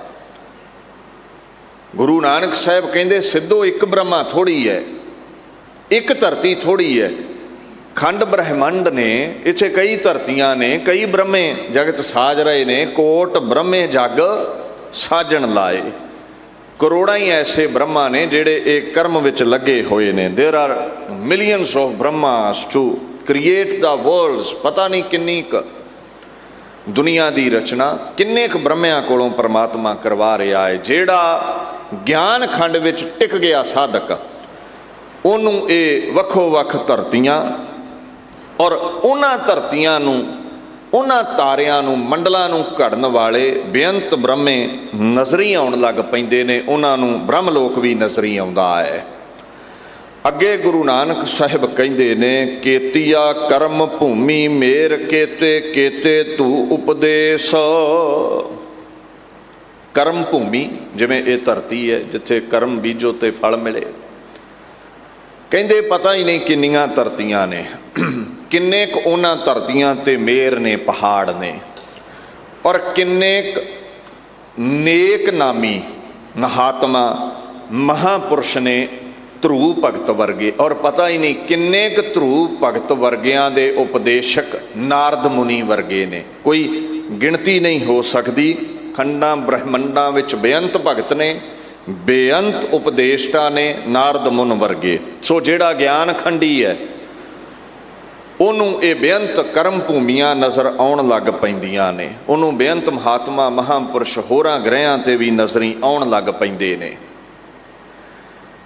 [SPEAKER 1] ਗੁਰੂ ਨਾਨਕ ਸਾਹਿਬ ਕਹਿੰਦੇ ਸਿੱਧੋ ਇੱਕ ਬ੍ਰਹਮਾ ਥੋੜ੍ਹੀ ਹੈ, ਇੱਕ ਧਰਤੀ ਥੋੜ੍ਹੀ ਹੈ। ਖੰਡ ਬ੍ਰਹਿਮੰਡ ਨੇ, ਇੱਥੇ ਕਈ ਧਰਤੀਆਂ ਨੇ, ਕਈ ਬ੍ਰਹਮੇ ਜਗਤ ਸਾਜ ਰਹੇ ਨੇ। ਕੋਟ ਬ੍ਰਹਮੇ ਜਗ ਸਾਜਣ ਲਾਏ। ਕਰੋੜਾਂ ਹੀ ਐਸੇ ਬ੍ਰਹਮਾ ਨੇ ਜਿਹੜੇ ਇਹ ਕਰਮ ਵਿੱਚ ਲੱਗੇ ਹੋਏ ਨੇ। There are millions of Brahmas to create the worlds. ਪਤਾ ਨਹੀਂ ਕਿੰਨੀ ਕੁ ਦੁਨੀਆ ਦੀ ਰਚਨਾ ਕਿੰਨੇ ਕੁ ਬ੍ਰਹਮਿਆਂ ਕੋਲੋਂ ਪਰਮਾਤਮਾ ਕਰਵਾ ਰਿਹਾ ਹੈ। ਜਿਹੜਾ ਗਿਆਨ ਖੰਡ ਵਿੱਚ ਟਿਕ ਗਿਆ ਸਾਧਕ, ਉਹਨੂੰ ਇਹ ਵੱਖੋ ਵੱਖ ਧਰਤੀਆਂ ਔਰ ਉਹਨਾਂ ਧਰਤੀਆਂ ਨੂੰ, ਉਹਨਾਂ ਤਾਰਿਆਂ ਨੂੰ, ਮੰਡਲਾਂ ਨੂੰ ਘੜਨ ਵਾਲੇ ਬੇਅੰਤ ਬ੍ਰਹਮੇ ਨਜ਼ਰੀ ਆਉਣ ਲੱਗ ਪੈਂਦੇ ਨੇ। ਉਹਨਾਂ ਨੂੰ ਬ੍ਰਹਮ ਲੋਕ ਵੀ ਨਜ਼ਰੀ ਆਉਂਦਾ ਹੈ। ਅੱਗੇ ਗੁਰੂ ਨਾਨਕ ਸਾਹਿਬ ਕਹਿੰਦੇ ਨੇ ਕੇਤੀਆ ਕਰਮ ਭੂਮੀ ਮੇਰ ਕੇਤੇ ਕੇਤੇ ਤੂ ਉਪਦੇਸ਼। ਕਰਮ ਭੂਮੀ ਜਿਵੇਂ ਇਹ ਧਰਤੀ ਹੈ ਜਿੱਥੇ ਕਰਮ ਬੀਜੋ ਤੇ ਫਲ ਮਿਲੇ, ਕਹਿੰਦੇ ਪਤਾ ਹੀ ਨਹੀਂ ਕਿੰਨੀਆਂ ਧਰਤੀਆਂ ਨੇ, ਕਿੰਨੇ ਕੁ ਉਹਨਾਂ ਧਰਤੀਆਂ ਤੇ ਮੇਰ ਨੇ, ਪਹਾੜ ਨੇ, ਔਰ ਕਿੰਨੇ ਕੁ ਨੇਕ ਨਾਮੀ ਮਹਾਤਮਾ ਮਹਾਂਪੁਰਸ਼ ਨੇ, ਧਰੂ ਭਗਤ ਵਰਗੇ, ਔਰ ਪਤਾ ਹੀ ਨਹੀਂ ਕਿੰਨੇ ਕੁ ਧਰੂ ਭਗਤ ਵਰਗਿਆਂ ਦੇ ਉਪਦੇਸ਼ਕ ਨਾਰਦ ਮੁਨੀ ਵਰਗੇ ਨੇ, ਕੋਈ ਗਿਣਤੀ ਨਹੀਂ ਹੋ ਸਕਦੀ। ਖੰਡਾਂ ਬ੍ਰਹਮੰਡਾਂ ਵਿੱਚ ਬੇਅੰਤ ਭਗਤ ਨੇ, ਬੇਅੰਤ ਉਪਦੇਸ਼ਟਾ ਨੇ, ਨਾਰਦ ਮੁਨ ਵਰਗੇ। ਸੋ ਜਿਹੜਾ ਗਿਆਨ ਖੰਡੀ ਹੈ ਉਹਨੂੰ ਇਹ ਬੇਅੰਤ ਕਰਮ ਭੂਮੀਆਂ ਨਜ਼ਰ ਆਉਣ ਲੱਗ ਪੈਂਦੀਆਂ ਨੇ, ਉਹਨੂੰ ਬੇਅੰਤ ਮਹਾਤਮਾ ਮਹਾਂਪੁਰਸ਼ ਹੋਰਾਂ ਗ੍ਰਹਿਆਂ ਤੇ ਵੀ ਨਜ਼ਰੀ ਆਉਣ ਲੱਗ ਪੈਂਦੇ ਨੇ।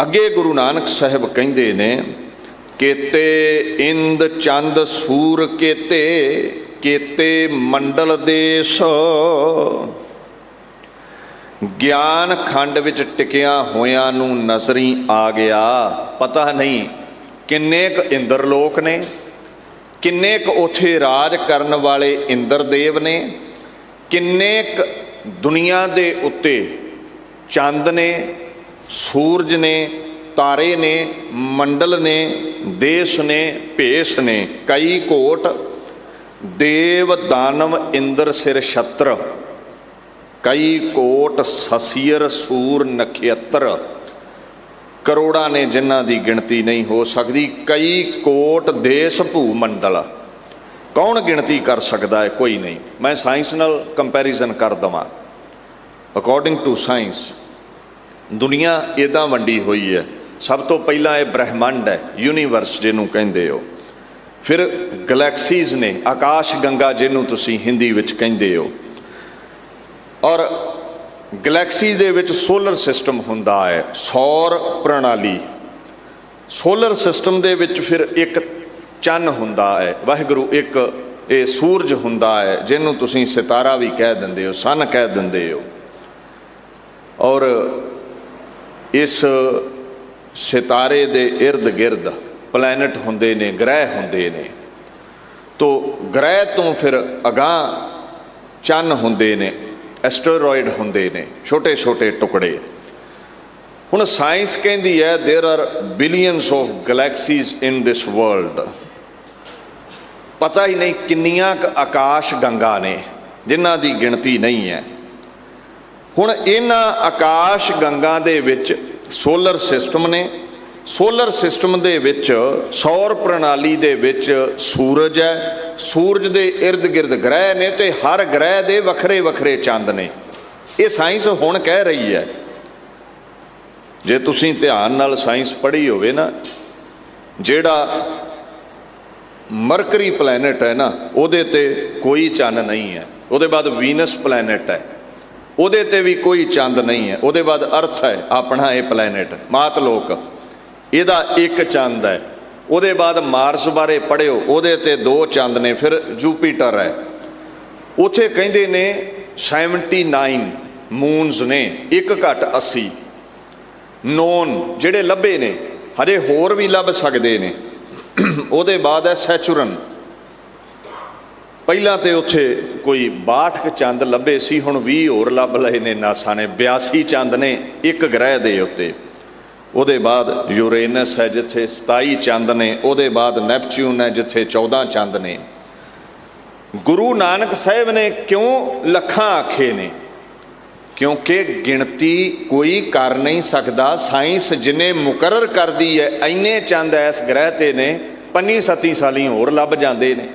[SPEAKER 1] ਅੱਗੇ ਗੁਰੂ ਨਾਨਕ ਸਾਹਿਬ ਕਹਿੰਦੇ ਨੇ, ਕੇਤੇ ਇੰਦ ਚੰਦ ਸੂਰ ਕੇਤੇ, ਕੇਤੇ ਮੰਡਲ ਦੇਸ਼। ਗਿਆਨ ਖੰਡ ਵਿੱਚ ਟਿਕਿਆ ਹੋਇਆਂ ਨੂੰ ਨਜ਼ਰੀ ਆ ਗਿਆ, ਪਤਾ ਨਹੀਂ ਕਿੰਨੇ ਕੁ ਇੰਦਰ ਲੋਕ ਨੇ, ਕਿੰਨੇ ਕੁ ਉੱਥੇ ਰਾਜ ਕਰਨ ਵਾਲੇ ਇੰਦਰ ਦੇਵ ਨੇ, ਕਿੰਨੇ ਕੁ ਦੁਨੀਆ ਦੇ ਉੱਤੇ ਚੰਦ ਨੇ, ਸੂਰਜ ਨੇ, ਤਾਰੇ ਨੇ, ਮੰਡਲ ਨੇ, ਦੇਸ਼ ਨੇ, ਭੇਸ ਨੇ, ਕਈ ਕੋਟ, ਦੇਵ ਦਾਨਵ ਇੰਦਰ ਸਿਰ ਛਤਰ, ਕਈ ਕੋਟ ਸਸੀਰ ਸੂਰ ਨਖੇਤਰ, ਕਰੋੜਾਂ ਨੇ ਜਿਨ੍ਹਾਂ ਦੀ ਗਿਣਤੀ ਨਹੀਂ ਹੋ ਸਕਦੀ, ਕਈ ਕੋਟ ਦੇਸ਼ ਭੂ ਮੰਡਲ। ਕੌਣ ਗਿਣਤੀ ਕਰ ਸਕਦਾ ਹੈ? ਕੋਈ ਨਹੀਂ। ਮੈਂ ਸਾਇੰਸ ਨਾਲ ਕੰਪੈਰੀਜ਼ਨ ਕਰ ਦੇਵਾਂ। ਅਕੋਰਡਿੰਗ ਟੂ ਸਾਇੰਸ ਦੁਨੀਆ ਇੱਦਾਂ ਵੰਡੀ ਹੋਈ ਹੈ। ਸਭ ਤੋਂ ਪਹਿਲਾਂ ਇਹ ਬ੍ਰਹਿਮੰਡ ਹੈ, ਯੂਨੀਵਰਸ ਜਿਹਨੂੰ ਕਹਿੰਦੇ ਹੋ। ਫਿਰ ਗਲੈਕਸੀਜ਼ ਨੇ, ਆਕਾਸ਼ ਗੰਗਾ ਜਿਹਨੂੰ ਤੁਸੀਂ ਹਿੰਦੀ ਵਿੱਚ ਕਹਿੰਦੇ ਹੋ। ਔਰ ਗਲੈਕਸੀ ਦੇ ਵਿੱਚ ਸੋਲਰ ਸਿਸਟਮ ਹੁੰਦਾ ਹੈ, ਸੌਰ ਪ੍ਰਣਾਲੀ। ਸੋਲਰ ਸਿਸਟਮ ਦੇ ਵਿੱਚ ਫਿਰ ਇੱਕ ਚੰਨ ਹੁੰਦਾ ਹੈ, ਵਾਹਿਗੁਰੂ ਇੱਕ ਇਹ ਸੂਰਜ ਹੁੰਦਾ ਹੈ, ਜਿਹਨੂੰ ਤੁਸੀਂ ਸਿਤਾਰਾ ਵੀ ਕਹਿ ਦਿੰਦੇ ਹੋ, ਸਨ ਕਹਿ ਦਿੰਦੇ ਹੋ। ਔਰ ਇਸ ਸਿਤਾਰੇ ਦੇ ਇਰਦ ਗਿਰਦ ਪਲੈਨਟ ਹੁੰਦੇ ਨੇ, ਗ੍ਰਹਿ ਹੁੰਦੇ ਨੇ। ਤੋ ਗ੍ਰਹਿ ਤੋਂ ਫਿਰ ਅਗਾਂਹ ਚੰਨ ਹੁੰਦੇ ਨੇ, ਐਸਟਰੋਇਡ ਹੁੰਦੇ ਨੇ, ਛੋਟੇ ਛੋਟੇ ਟੁਕੜੇ। ਹੁਣ ਸਾਇੰਸ ਕਹਿੰਦੀ ਹੈ there are billions of galaxies in this world. ਪਤਾ ਹੀ ਨਹੀਂ ਕਿੰਨੀਆਂ ਕੁ ਆਕਾਸ਼ ਗੰਗਾ ਨੇ ਜਿਨ੍ਹਾਂ ਦੀ ਗਿਣਤੀ ਨਹੀਂ ਹੈ। ਹੁਣ ਇਹਨਾਂ ਆਕਾਸ਼ ਗੰਗਾ ਦੇ ਵਿੱਚ ਸੋਲਰ ਸਿਸਟਮ ਨੇ, ਸੋਲਰ ਸਿਸਟਮ ਦੇ ਵਿੱਚ ਸੌਰ ਪ੍ਰਣਾਲੀ ਦੇ ਵਿੱਚ ਸੂਰਜ ਹੈ, ਸੂਰਜ ਦੇ ਇਰਦ ਗਿਰਦ ਗ੍ਰਹਿ ਨੇ, ਤੇ ਹਰ ਗ੍ਰਹਿ ਦੇ ਵੱਖਰੇ ਵੱਖਰੇ ਚੰਦ ਨੇ। ਇਹ ਸਾਇੰਸ ਹੁਣ ਕਹਿ ਰਹੀ ਹੈ। ਜੇ ਤੁਸੀਂ ਧਿਆਨ ਨਾਲ ਸਾਇੰਸ ਪੜ੍ਹੀ ਹੋਵੇ ਨਾ, ਜਿਹੜਾ ਮਰਕਰੀ ਪਲੈਨਟ ਹੈ ਨਾ, ਉਹਦੇ ਤੇ ਕੋਈ ਚੰਨ ਨਹੀਂ ਹੈ। ਉਹਦੇ ਬਾਅਦ ਵੀਨਸ ਪਲੈਨਟ ਹੈ, ਉਹਦੇ ਤੇ ਵੀ ਕੋਈ ਚੰਦ ਨਹੀਂ ਹੈ। ਉਹਦੇ ਬਾਅਦ ਅਰਥ ਹੈ ਆਪਣਾ ਇਹ ਪਲੈਨਟ ਮਾਤ ਲੋਕ, ਇਹਦਾ ਇੱਕ ਚੰਦ ਹੈ। ਉਹਦੇ ਬਾਅਦ ਮਾਰਸ ਬਾਰੇ ਪੜ੍ਹਿਓ, ਉਹਦੇ ਤੇ 2 ਚੰਦ ਨੇ। ਫਿਰ ਜੂਪੀਟਰ ਹੈ, ਉੱਥੇ ਕਹਿੰਦੇ ਨੇ 79 ਮੂਨਸ ਨੇ, ਇੱਕ ਘੱਟ 80 ਨੋਨ ਜਿਹੜੇ ਲੱਭੇ ਨੇ, ਹਜੇ ਹੋਰ ਵੀ ਲੱਭ ਸਕਦੇ ਨੇ। ਉਹਦੇ ਬਾਅਦ ਹੈ ਸੈਚੁਰਨ। ਪਹਿਲਾਂ ਤੇ ਉੱਥੇ ਕੋਈ 62 ਚੰਦ ਲੱਭੇ ਸੀ, ਹੁਣ 20 ਹੋਰ ਲੱਭ ਲਏ ਨੇ ਨਾਸਾ ਨੇ। 82 ਚੰਦ ਨੇ ਇੱਕ ਗ੍ਰਹਿ ਦੇ ਉੱਤੇ। ਉਹਦੇ ਬਾਅਦ ਯੂਰੇਨਸ ਹੈ ਜਿੱਥੇ 27 ਚੰਦ ਨੇ। ਉਹਦੇ ਬਾਅਦ ਨੈਪਚੂਨ ਹੈ ਜਿੱਥੇ 14 ਚੰਦ ਨੇ। ਗੁਰੂ ਨਾਨਕ ਸਾਹਿਬ ਨੇ ਕਿਉਂ ਲੱਖਾਂ ਆਖੇ ਨੇ? ਕਿਉਂਕਿ ਗਿਣਤੀ ਕੋਈ ਕਰ ਨਹੀਂ ਸਕਦਾ। ਸਾਇੰਸ ਜਿੰਨੇ ਮੁਕਰਰ ਕਰਦੀ ਹੈ ਇੰਨੇ ਚੰਦ ਇਸ ਗ੍ਰਹਿ ਤੇ ਨੇ, 25-27 ਸਾਲੀ ਹੋਰ ਲੱਭ ਜਾਂਦੇ ਨੇ।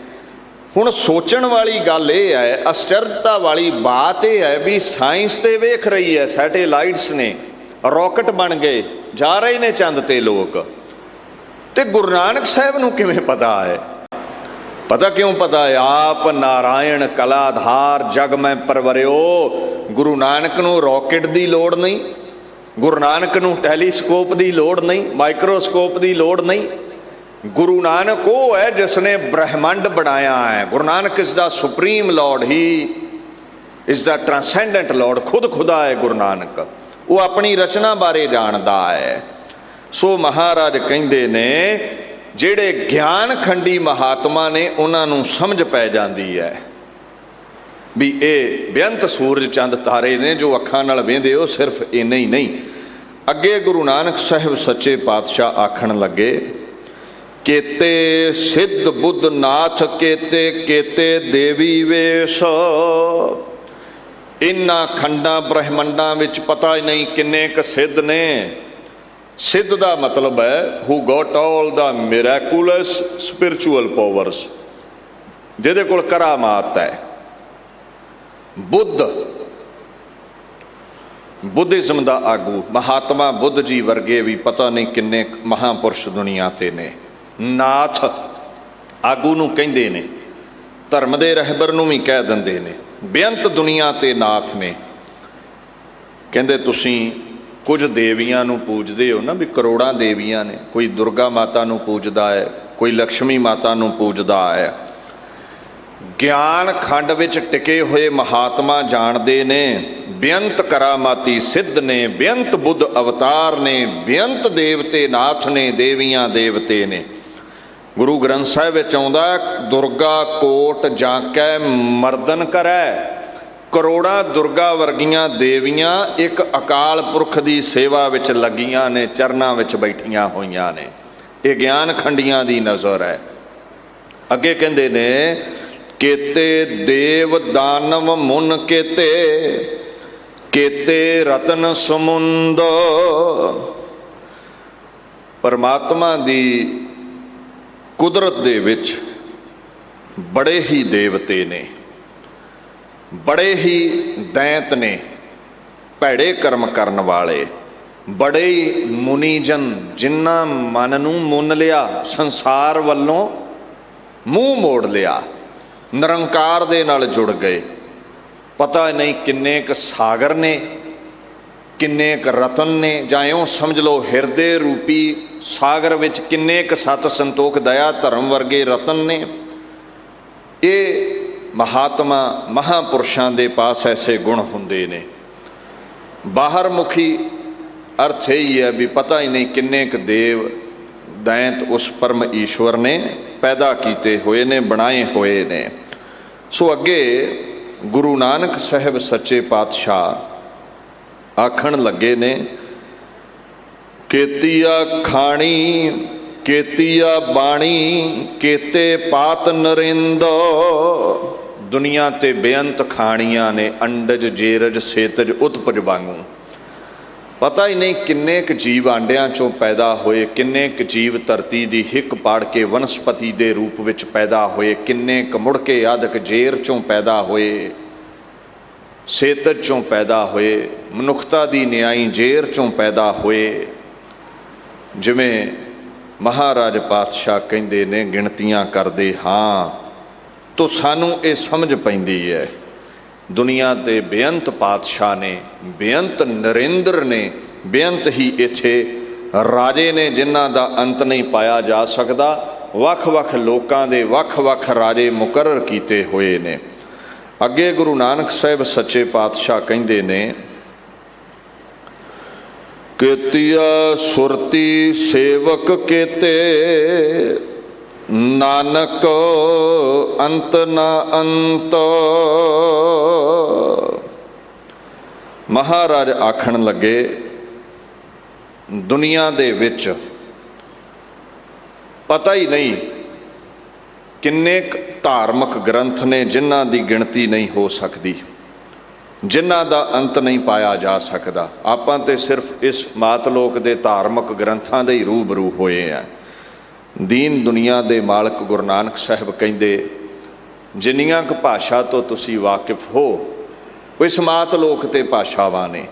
[SPEAKER 1] ਹੁਣ ਸੋਚਣ ਵਾਲੀ ਗੱਲ ਇਹ ਹੈ, ਅਚਰਜਤਾ ਵਾਲੀ ਬਾਤ ਇਹ ਹੈ ਵੀ ਸਾਇੰਸ ਤੇ ਵੇਖ ਰਹੀ ਹੈ, ਸੈਟੇਲਾਈਟਸ ਨੇ, ਰੌਕਟ ਬਣ ਗਏ, ਜਾ ਰਹੇ ਨੇ ਚੰਦ ਤੇ ਲੋਕ, ਤੇ ਗੁਰੂ ਨਾਨਕ ਸਾਹਿਬ ਨੂੰ ਕਿਵੇਂ ਪਤਾ ਹੈ? ਪਤਾ ਕਿਉਂ ਪਤਾ ਹੈ? ਆਪ ਨਾਰਾਇਣ ਕਲਾਧਾਰ ਜਗ ਮੈਂ ਪਰਵਰਿਓ। ਗੁਰੂ ਨਾਨਕ ਨੂੰ ਰੌਕਟ ਦੀ ਲੋੜ ਨਹੀਂ, ਗੁਰੂ ਨਾਨਕ ਨੂੰ ਟੈਲੀਸਕੋਪ ਦੀ ਲੋੜ ਨਹੀਂ, ਮਾਈਕਰੋਸਕੋਪ ਦੀ ਲੋੜ ਨਹੀਂ। ਗੁਰੂ ਨਾਨਕ ਉਹ ਹੈ ਜਿਸ ਨੇ ਬ੍ਰਹਿਮੰਡ ਬਣਾਇਆ ਹੈ। ਗੁਰੂ ਨਾਨਕ ਇਸ ਦਾ ਸੁਪਰੀਮ ਲਾਰਡ, ਹੀ ਇਸ ਦਾ ਟ੍ਰਾਂਸੈਂਡੈਂਟ ਲਾਰਡ, ਖੁਦ ਖੁਦਾ ਹੈ ਗੁਰੂ ਨਾਨਕ। ਉਹ ਆਪਣੀ ਰਚਨਾ ਬਾਰੇ ਜਾਣਦਾ ਹੈ। ਸੋ ਮਹਾਰਾਜ ਕਹਿੰਦੇ ਨੇ ਜਿਹੜੇ ਗਿਆਨ ਖੰਡੀ ਮਹਾਤਮਾ ਨੇ ਉਹਨਾਂ ਨੂੰ ਸਮਝ ਪੈ ਜਾਂਦੀ ਹੈ ਵੀ ਇਹ ਬੇਅੰਤ ਸੂਰਜ ਚੰਦ ਤਾਰੇ ਨੇ ਜੋ ਅੱਖਾਂ ਨਾਲ ਵੇਂਦੇ ਹੋ। ਸਿਰਫ ਇੰਨਾ ਹੀ ਨਹੀਂ, ਅੱਗੇ ਗੁਰੂ ਨਾਨਕ ਸਾਹਿਬ ਸੱਚੇ ਪਾਤਸ਼ਾਹ ਆਖਣ ਲੱਗੇ, ਕੇਤੇ ਸਿੱਧ ਬੁੱਧ ਨਾਥ ਕੇਤੇ ਕੇਤੇ ਦੇਵੀ ਵੇਸ਼। ਇਨ੍ਹਾਂ ਖੰਡਾਂ ਬ੍ਰਹਿਮੰਡਾਂ ਵਿੱਚ ਪਤਾ ਹੀ ਨਹੀਂ ਕਿੰਨੇ ਕੁ ਸਿੱਧ ਨੇ। ਸਿੱਧ ਦਾ ਮਤਲਬ ਹੈ ਹੂ ਗੋਟ ਆਲ ਦਾ ਮਿਰੈਕੂਲਸ ਸਪਿਰਚੁਅਲ ਪਾਵਰਸ, ਜਿਹਦੇ ਕੋਲ ਕਰਾਮਾਤ ਹੈ। ਬੁੱਧ, ਬੁੱਧਿਜ਼ਮ ਦਾ ਆਗੂ ਮਹਾਤਮਾ ਬੁੱਧ ਜੀ ਵਰਗੇ ਵੀ ਪਤਾ ਨਹੀਂ ਕਿੰਨੇ ਮਹਾਂਪੁਰਸ਼ ਦੁਨੀਆ ਤੇ ਨੇ। ਨਾਥ ਆਗੂ ਨੂੰ ਕਹਿੰਦੇ ਨੇ, ਧਰਮ ਦੇ ਰਹਿਬਰ ਨੂੰ ਵੀ ਕਹਿ ਦਿੰਦੇ ਨੇ। ਬੇਅੰਤ ਦੁਨੀਆ ਤੇ ਨਾਥ ਨੇ। ਕਹਿੰਦੇ ਤੁਸੀਂ ਕੁਝ ਦੇਵੀਆਂ ਨੂੰ ਪੂਜਦੇ ਹੋ ਨਾ, ਵੀ ਕਰੋੜਾਂ ਦੇਵੀਆਂ ਨੇ। ਕੋਈ ਦੁਰਗਾ ਮਾਤਾ ਨੂੰ ਪੂਜਦਾ ਹੈ, ਕੋਈ ਲਕਸ਼ਮੀ ਮਾਤਾ ਨੂੰ ਪੂਜਦਾ ਹੈ। ਗਿਆਨ ਖੰਡ ਵਿੱਚ ਟਿਕੇ ਹੋਏ ਮਹਾਤਮਾ ਜਾਣਦੇ ਨੇ ਬੇਅੰਤ ਕਰਾਮਾਤੀ ਸਿੱਧ ਨੇ, ਬੇਅੰਤ ਬੁੱਧ ਅਵਤਾਰ ਨੇ, ਬੇਅੰਤ ਦੇਵਤੇ ਨਾਥ ਨੇ, ਦੇਵੀਆਂ ਦੇਵਤੇ ਨੇ। ਗੁਰੂ ਗ੍ਰੰਥ ਸਾਹਿਬ ਵਿੱਚ ਆਉਂਦਾ, ਦੁਰਗਾ ਕੋਟ ਜਾਂਕੈ ਮਰਦਨ ਕਰੈ। ਕਰੋੜਾਂ ਦੁਰਗਾ ਵਰਗੀਆਂ ਦੇਵੀਆਂ ਇੱਕ ਅਕਾਲ ਪੁਰਖ ਦੀ ਸੇਵਾ ਵਿੱਚ ਲੱਗੀਆਂ ਨੇ, ਚਰਨਾਂ ਵਿੱਚ ਬੈਠੀਆਂ ਹੋਈਆਂ ਨੇ। ਇਹ ਗਿਆਨ ਖੰਡੀਆਂ ਦੀ ਨਜ਼ਰ ਹੈ। ਅੱਗੇ ਕਹਿੰਦੇ ਨੇ, ਕੇਤੇ ਦੇਵ ਦਾਨਵ ਮੁਨ ਕੇਤੇ ਕੇਤੇ ਰਤਨ ਸਮੁੰਦ। ਪਰਮਾਤਮਾ ਦੀ ਕੁਦਰਤ ਦੇ ਵਿੱਚ ਬੜੇ ਹੀ ਦੇਵਤੇ ਨੇ, ਬੜੇ ਹੀ ਦੈਂਤ ਨੇ, ਭੈੜੇ ਕਰਮ ਕਰਨ ਵਾਲੇ, ਬੜੇ ਹੀ ਮੁਨੀਜਨ ਜਿਨ੍ਹਾਂ ਮਨ ਨੂੰ ਮੁੰਨ ਲਿਆ, ਸੰਸਾਰ ਵੱਲੋਂ ਮੂੰਹ ਮੋੜ ਲਿਆ, ਨਿਰੰਕਾਰ ਦੇ ਨਾਲ ਜੁੜ ਗਏ। ਪਤਾ ਨਹੀਂ ਕਿੰਨੇ ਕੁ ਸਾਗਰ ਨੇ, ਕਿੰਨੇ ਕੁ ਰਤਨ ਨੇ, ਜਾਂ ਇਉਂ ਸਮਝ ਲਓ ਹਿਰਦੇ ਰੂਪੀ ਸਾਗਰ ਵਿੱਚ ਕਿੰਨੇ ਕੁ ਸਤ ਸੰਤੋਖ ਦਇਆ ਧਰਮ ਵਰਗੇ ਰਤਨ ਨੇ। ਇਹ ਮਹਾਤਮਾ ਮਹਾਂਪੁਰਸ਼ਾਂ ਦੇ ਪਾਸ ਐਸੇ ਗੁਣ ਹੁੰਦੇ ਨੇ। ਬਾਹਰ ਮੁਖੀ ਅਰਥ ਇਹ ਹੈ ਵੀ ਪਤਾ ਹੀ ਨਹੀਂ ਕਿੰਨੇ ਕੁ ਦੇਵ ਦੈਂਤ ਉਸ ਪਰਮ ਈਸ਼ਵਰ ਨੇ ਪੈਦਾ ਕੀਤੇ ਹੋਏ ਨੇ, ਬਣਾਏ ਹੋਏ ਨੇ। ਸੋ ਅੱਗੇ ਗੁਰੂ ਨਾਨਕ ਸਾਹਿਬ ਸੱਚੇ ਪਾਤਸ਼ਾਹ ਆਖਣ ਲੱਗੇ ਨੇ, ਕੇਤੀਆ ਖਾਣੀ ਕੇਤੀਆ ਬਾਣੀ ਕੇਤੇ ਪਾਤ ਨਰਿੰਦੋ। ਦੁਨੀਆ ਤੇ ਬੇਅੰਤ ਖਾਣੀਆਂ ਨੇ, ਅੰਡਜ ਜੇਰਜ ਸੇਤਜ ਉਤਪਜ ਵਾਂਗੂ। ਪਤਾ ਹੀ ਨਹੀਂ ਕਿੰਨੇ ਕੁ ਜੀਵ ਆਂਡਿਆਂ ਚੋਂ ਪੈਦਾ ਹੋਏ, ਕਿੰਨੇ ਕੁ ਜੀਵ ਧਰਤੀ ਦੀ ਹਿੱਕ ਪਾੜ ਕੇ ਵਨਸਪਤੀ ਦੇ ਰੂਪ ਵਿੱਚ ਪੈਦਾ ਹੋਏ, ਕਿੰਨੇ ਕੁ ਮੁੜ ਕੇ ਆਦਿਕ ਜੇਰ ਚੋਂ ਪੈਦਾ ਹੋਏ, ਸੇਤਜ ਚੋਂ ਪੈਦਾ ਹੋਏ, ਮਨੁੱਖਤਾ ਦੀ ਨਿਆਈ ਜੇਰ ਚੋਂ ਪੈਦਾ ਹੋਏ। ਜਿਵੇਂ ਮਹਾਰਾਜ ਪਾਤਸ਼ਾਹ ਕਹਿੰਦੇ ਨੇ, ਗਿਣਤੀਆਂ ਕਰਦੇ ਹਾਂ ਤੋ ਸਾਨੂੰ ਇਹ ਸਮਝ ਪੈਂਦੀ ਹੈ ਦੁਨੀਆ ਤੇ ਬੇਅੰਤ ਪਾਤਸ਼ਾਹ ਨੇ, ਬੇਅੰਤ ਨਰਿੰਦਰ ਨੇ, ਬੇਅੰਤ ਹੀ ਇੱਥੇ ਰਾਜੇ ਨੇ ਜਿਨ੍ਹਾਂ ਦਾ ਅੰਤ ਨਹੀਂ ਪਾਇਆ ਜਾ ਸਕਦਾ। ਵੱਖ-ਵੱਖ ਲੋਕਾਂ ਦੇ ਵੱਖ-ਵੱਖ ਰਾਜੇ ਮੁਕਰਰ ਕੀਤੇ ਹੋਏ ਨੇ। ਅੱਗੇ ਗੁਰੂ ਨਾਨਕ ਸਾਹਿਬ ਸੱਚੇ ਪਾਤਸ਼ਾਹ ਕਹਿੰਦੇ ਨੇ, ਕੇਤੀਆ ਸੁਰਤੀ ਸੇਵਕ ਕੇਤੇ ਨਾਨਕ ਅੰਤ ਨਾ ਅੰਤ। ਮਹਾਰਾਜ ਆਖਣ ਲੱਗੇ, ਦੁਨੀਆ ਦੇ ਵਿੱਚ ਪਤਾ ਹੀ ਨਹੀਂ ਕਿੰਨੇ ਧਾਰਮਿਕ ਗ੍ਰੰਥ ਨੇ ਜਿਨ੍ਹਾਂ ਦੀ ਗਿਣਤੀ ਨਹੀਂ ਹੋ ਸਕਦੀ, ਜਿਨ੍ਹਾਂ ਦਾ ਅੰਤ ਨਹੀਂ ਪਾਇਆ ਜਾ ਸਕਦਾ। ਆਪਾਂ ਤੇ ਸਿਰਫ ਇਸ ਮਾਤਲੋਕ ਦੇ ਧਾਰਮਿਕ ਗ੍ਰੰਥਾਂ ਦੇ ਹੀ ਰੂਬਰੂ ਹੋਏ ਆ। ਦੀਨ ਦੁਨੀਆ ਦੇ ਮਾਲਕ ਗੁਰੂ ਨਾਨਕ ਸਾਹਿਬ ਕਹਿੰਦੇ, ਜਿੰਨੀਆਂ ਕੁ ਭਾਸ਼ਾ ਤੋਂ ਤੁਸੀਂ ਵਾਕਿਫ ਹੋ, ਇਸ ਮਾਤਲੋਕ ਤੇ ਭਾਸ਼ਾਵਾਂ ਨੇ।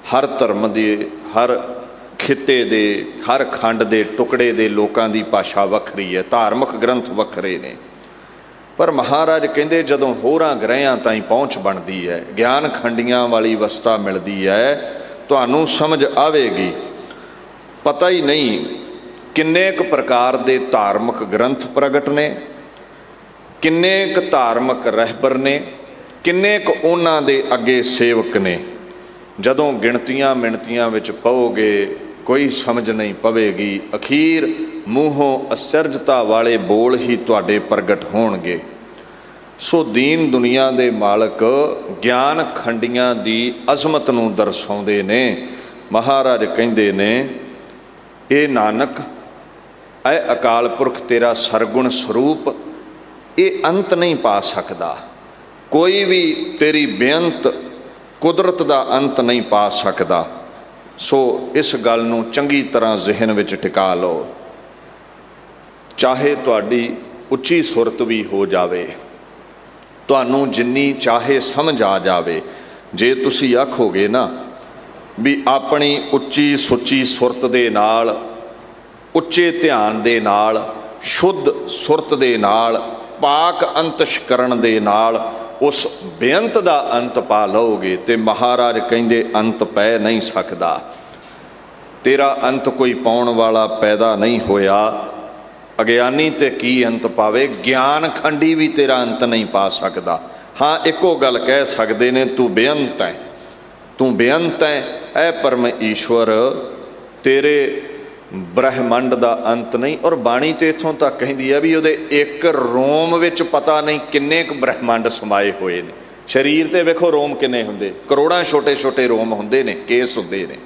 [SPEAKER 1] ਹਰ ਧਰਮ ਦੇ, ਹਰ ਖਿੱਤੇ ਦੇ, ਹਰ ਖੰਡ ਦੇ ਟੁਕੜੇ ਦੇ ਲੋਕਾਂ ਦੀ ਭਾਸ਼ਾ ਵੱਖਰੀ ਹੈ, ਧਾਰਮਿਕ ਗ੍ਰੰਥ ਵੱਖਰੇ ਨੇ। ਪਰ ਮਹਾਰਾਜ ਕਹਿੰਦੇ, ਜਦੋਂ ਹੋਰਾਂ ਗ੍ਰਹਿਆਂ ਤਾਈਂ ਪਹੁੰਚ ਬਣਦੀ ਹੈ, ਗਿਆਨ ਖੰਡੀਆਂ ਵਾਲੀ ਅਵਸਥਾ ਮਿਲਦੀ ਹੈ, ਤੁਹਾਨੂੰ ਸਮਝ ਆਵੇਗੀ। ਪਤਾ ਹੀ ਨਹੀਂ ਕਿੰਨੇ ਕੁ ਪ੍ਰਕਾਰ ਦੇ ਧਾਰਮਿਕ ਗ੍ਰੰਥ ਪ੍ਰਗਟ ਨੇ, ਕਿੰਨੇ ਕੁ ਧਾਰਮਿਕ ਰਹਿਬਰ ਨੇ, ਕਿੰਨੇ ਕੁ ਉਹਨਾਂ ਦੇ ਅੱਗੇ ਸੇਵਕ ਨੇ। ਜਦੋਂ ਗਿਣਤੀਆਂ ਮਿਣਤੀਆਂ ਵਿੱਚ ਪਵੋਗੇ ਕੋਈ ਸਮਝ ਨਹੀਂ ਪਵੇਗੀ। ਅਖੀਰ ਮੂੰਹੋਂ ਅਚਰਜਤਾ ਵਾਲੇ ਬੋਲ ਹੀ ਤੁਹਾਡੇ ਪ੍ਰਗਟ ਹੋਣਗੇ। ਸੋ ਦੀਨ ਦੁਨੀਆ ਦੇ ਮਾਲਕ ਗਿਆਨ ਖੰਡੀਆਂ ਦੀ ਅਜ਼ਮਤ ਨੂੰ ਦਰਸਾਉਂਦੇ ਨੇ। महाराज कहते ने, ये नानक ऐ अकाल पुरख तेरा सरगुण स्वरूप ये अंत नहीं पा सकता, कोई भी तेरी बेअंत कुदरत का अंत नहीं पा सकता। सो इस गल नूं चंगी तरह जहन विच टिका लो। चाहे तुहाडी उच्ची सुरत भी हो जावे, तुहानूं जिन्नी चाहे समझ आ जावे, जे तुसी आखोगे ना भी अपनी उच्ची सुच्ची सुरत दे नाल, उच्चे ध्यान दे नाल, शुद्ध सुरत दे नाल, पाक अंतशकरण दे नाल उस बेअंत दा अंत पा लओगे, ते महाराज कहंदे अंत पै नहीं सकदा। तेरा अंत कोई पाउण वाला पैदा नहीं होया। अग्यानी ते की अंत पावे, ज्ञान खंडी भी तेरा अंत नहीं पा सकदा। हाँ, एको गल कह सकते ने, तू बेअंत है, तू बेअंत है। ऐ परम ईश्वर तेरे ब्रह्मंड का अंत नहीं। और बाणी तो इत्थों तक कहती है भी उहदे एक रोम विच पता नहीं किन्ने क ब्रह्मंड समाए हुए ने। शरीर ते वेखो रोम किन्ने हुंदे, करोड़ां छोटे छोटे रोम हुंदे ने, केस हुंदे ने।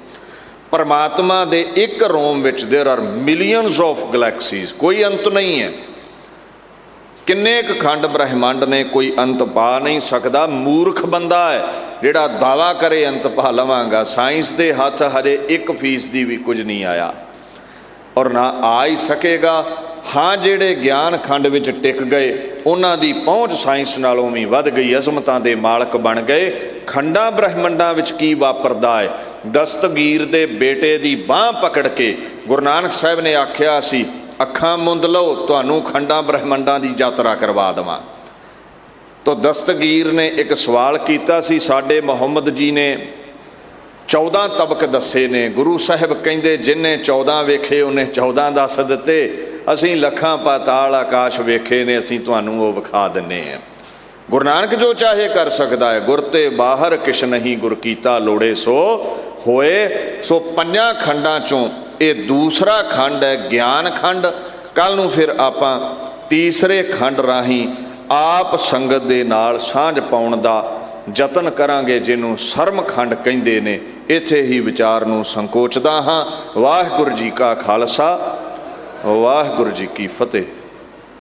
[SPEAKER 1] परमात्मा दे एक रोम विच there are millions of galaxies, कोई अंत नहीं है। किन्ने क खंड ब्रह्मंड ने, कोई अंत पा नहीं सकता। मूर्ख बंदा है जिहड़ा दावा करे अंत पा लवांगा। साइंस दे हथ हजे 1% भी कुछ नहीं आया और ना आ ही सकेगा। हाँ, जिहड़े ज्ञान खंड विच टिक गए उन्हां दी पहुँच साइंस नालों भी वध गई, अजमतां दे मालक बन गए। खंडां ब्रह्मंडां विच की वापरदा है, दस्तगीर दे बेटे दी बांह पकड़ के गुरु नानक साहिब ने आख्या सी, अखां मुंद लो तुहानूं खंडां ब्रह्मंडां दी यात्रा करवा देवां। तो दस्तगीर ने एक सवाल कीता सी, साडे मुहम्मद जी ने 14 तबक दसे ने। गुरु साहिब कहंदे जिन्हें 14 वेखे उन्हें 14 दस दिते, असीं लखां पाताल आकाश वेखे ने, असीं तुहानूं वो विखा दिंने हैं। गुरु नानक जो चाहे कर सकता है, गुर ते बाहर किश नहीं, गुर कीता लोड़े सो होए। सो 5 खंडां चों ये दूसरा खंड है ज्ञान खंड। कल नूं फिर आपां तीसरे खंड राहीं आप संगत दे नाल सांझ पाउण दा जतन करांगे, जिन्हों सरम खंड कहंदे ने। इत्थे ही विचार नूं संकोचदा हाँ। वाहिगुरू जी का खालसा, वाहिगुरू जी की फतेह।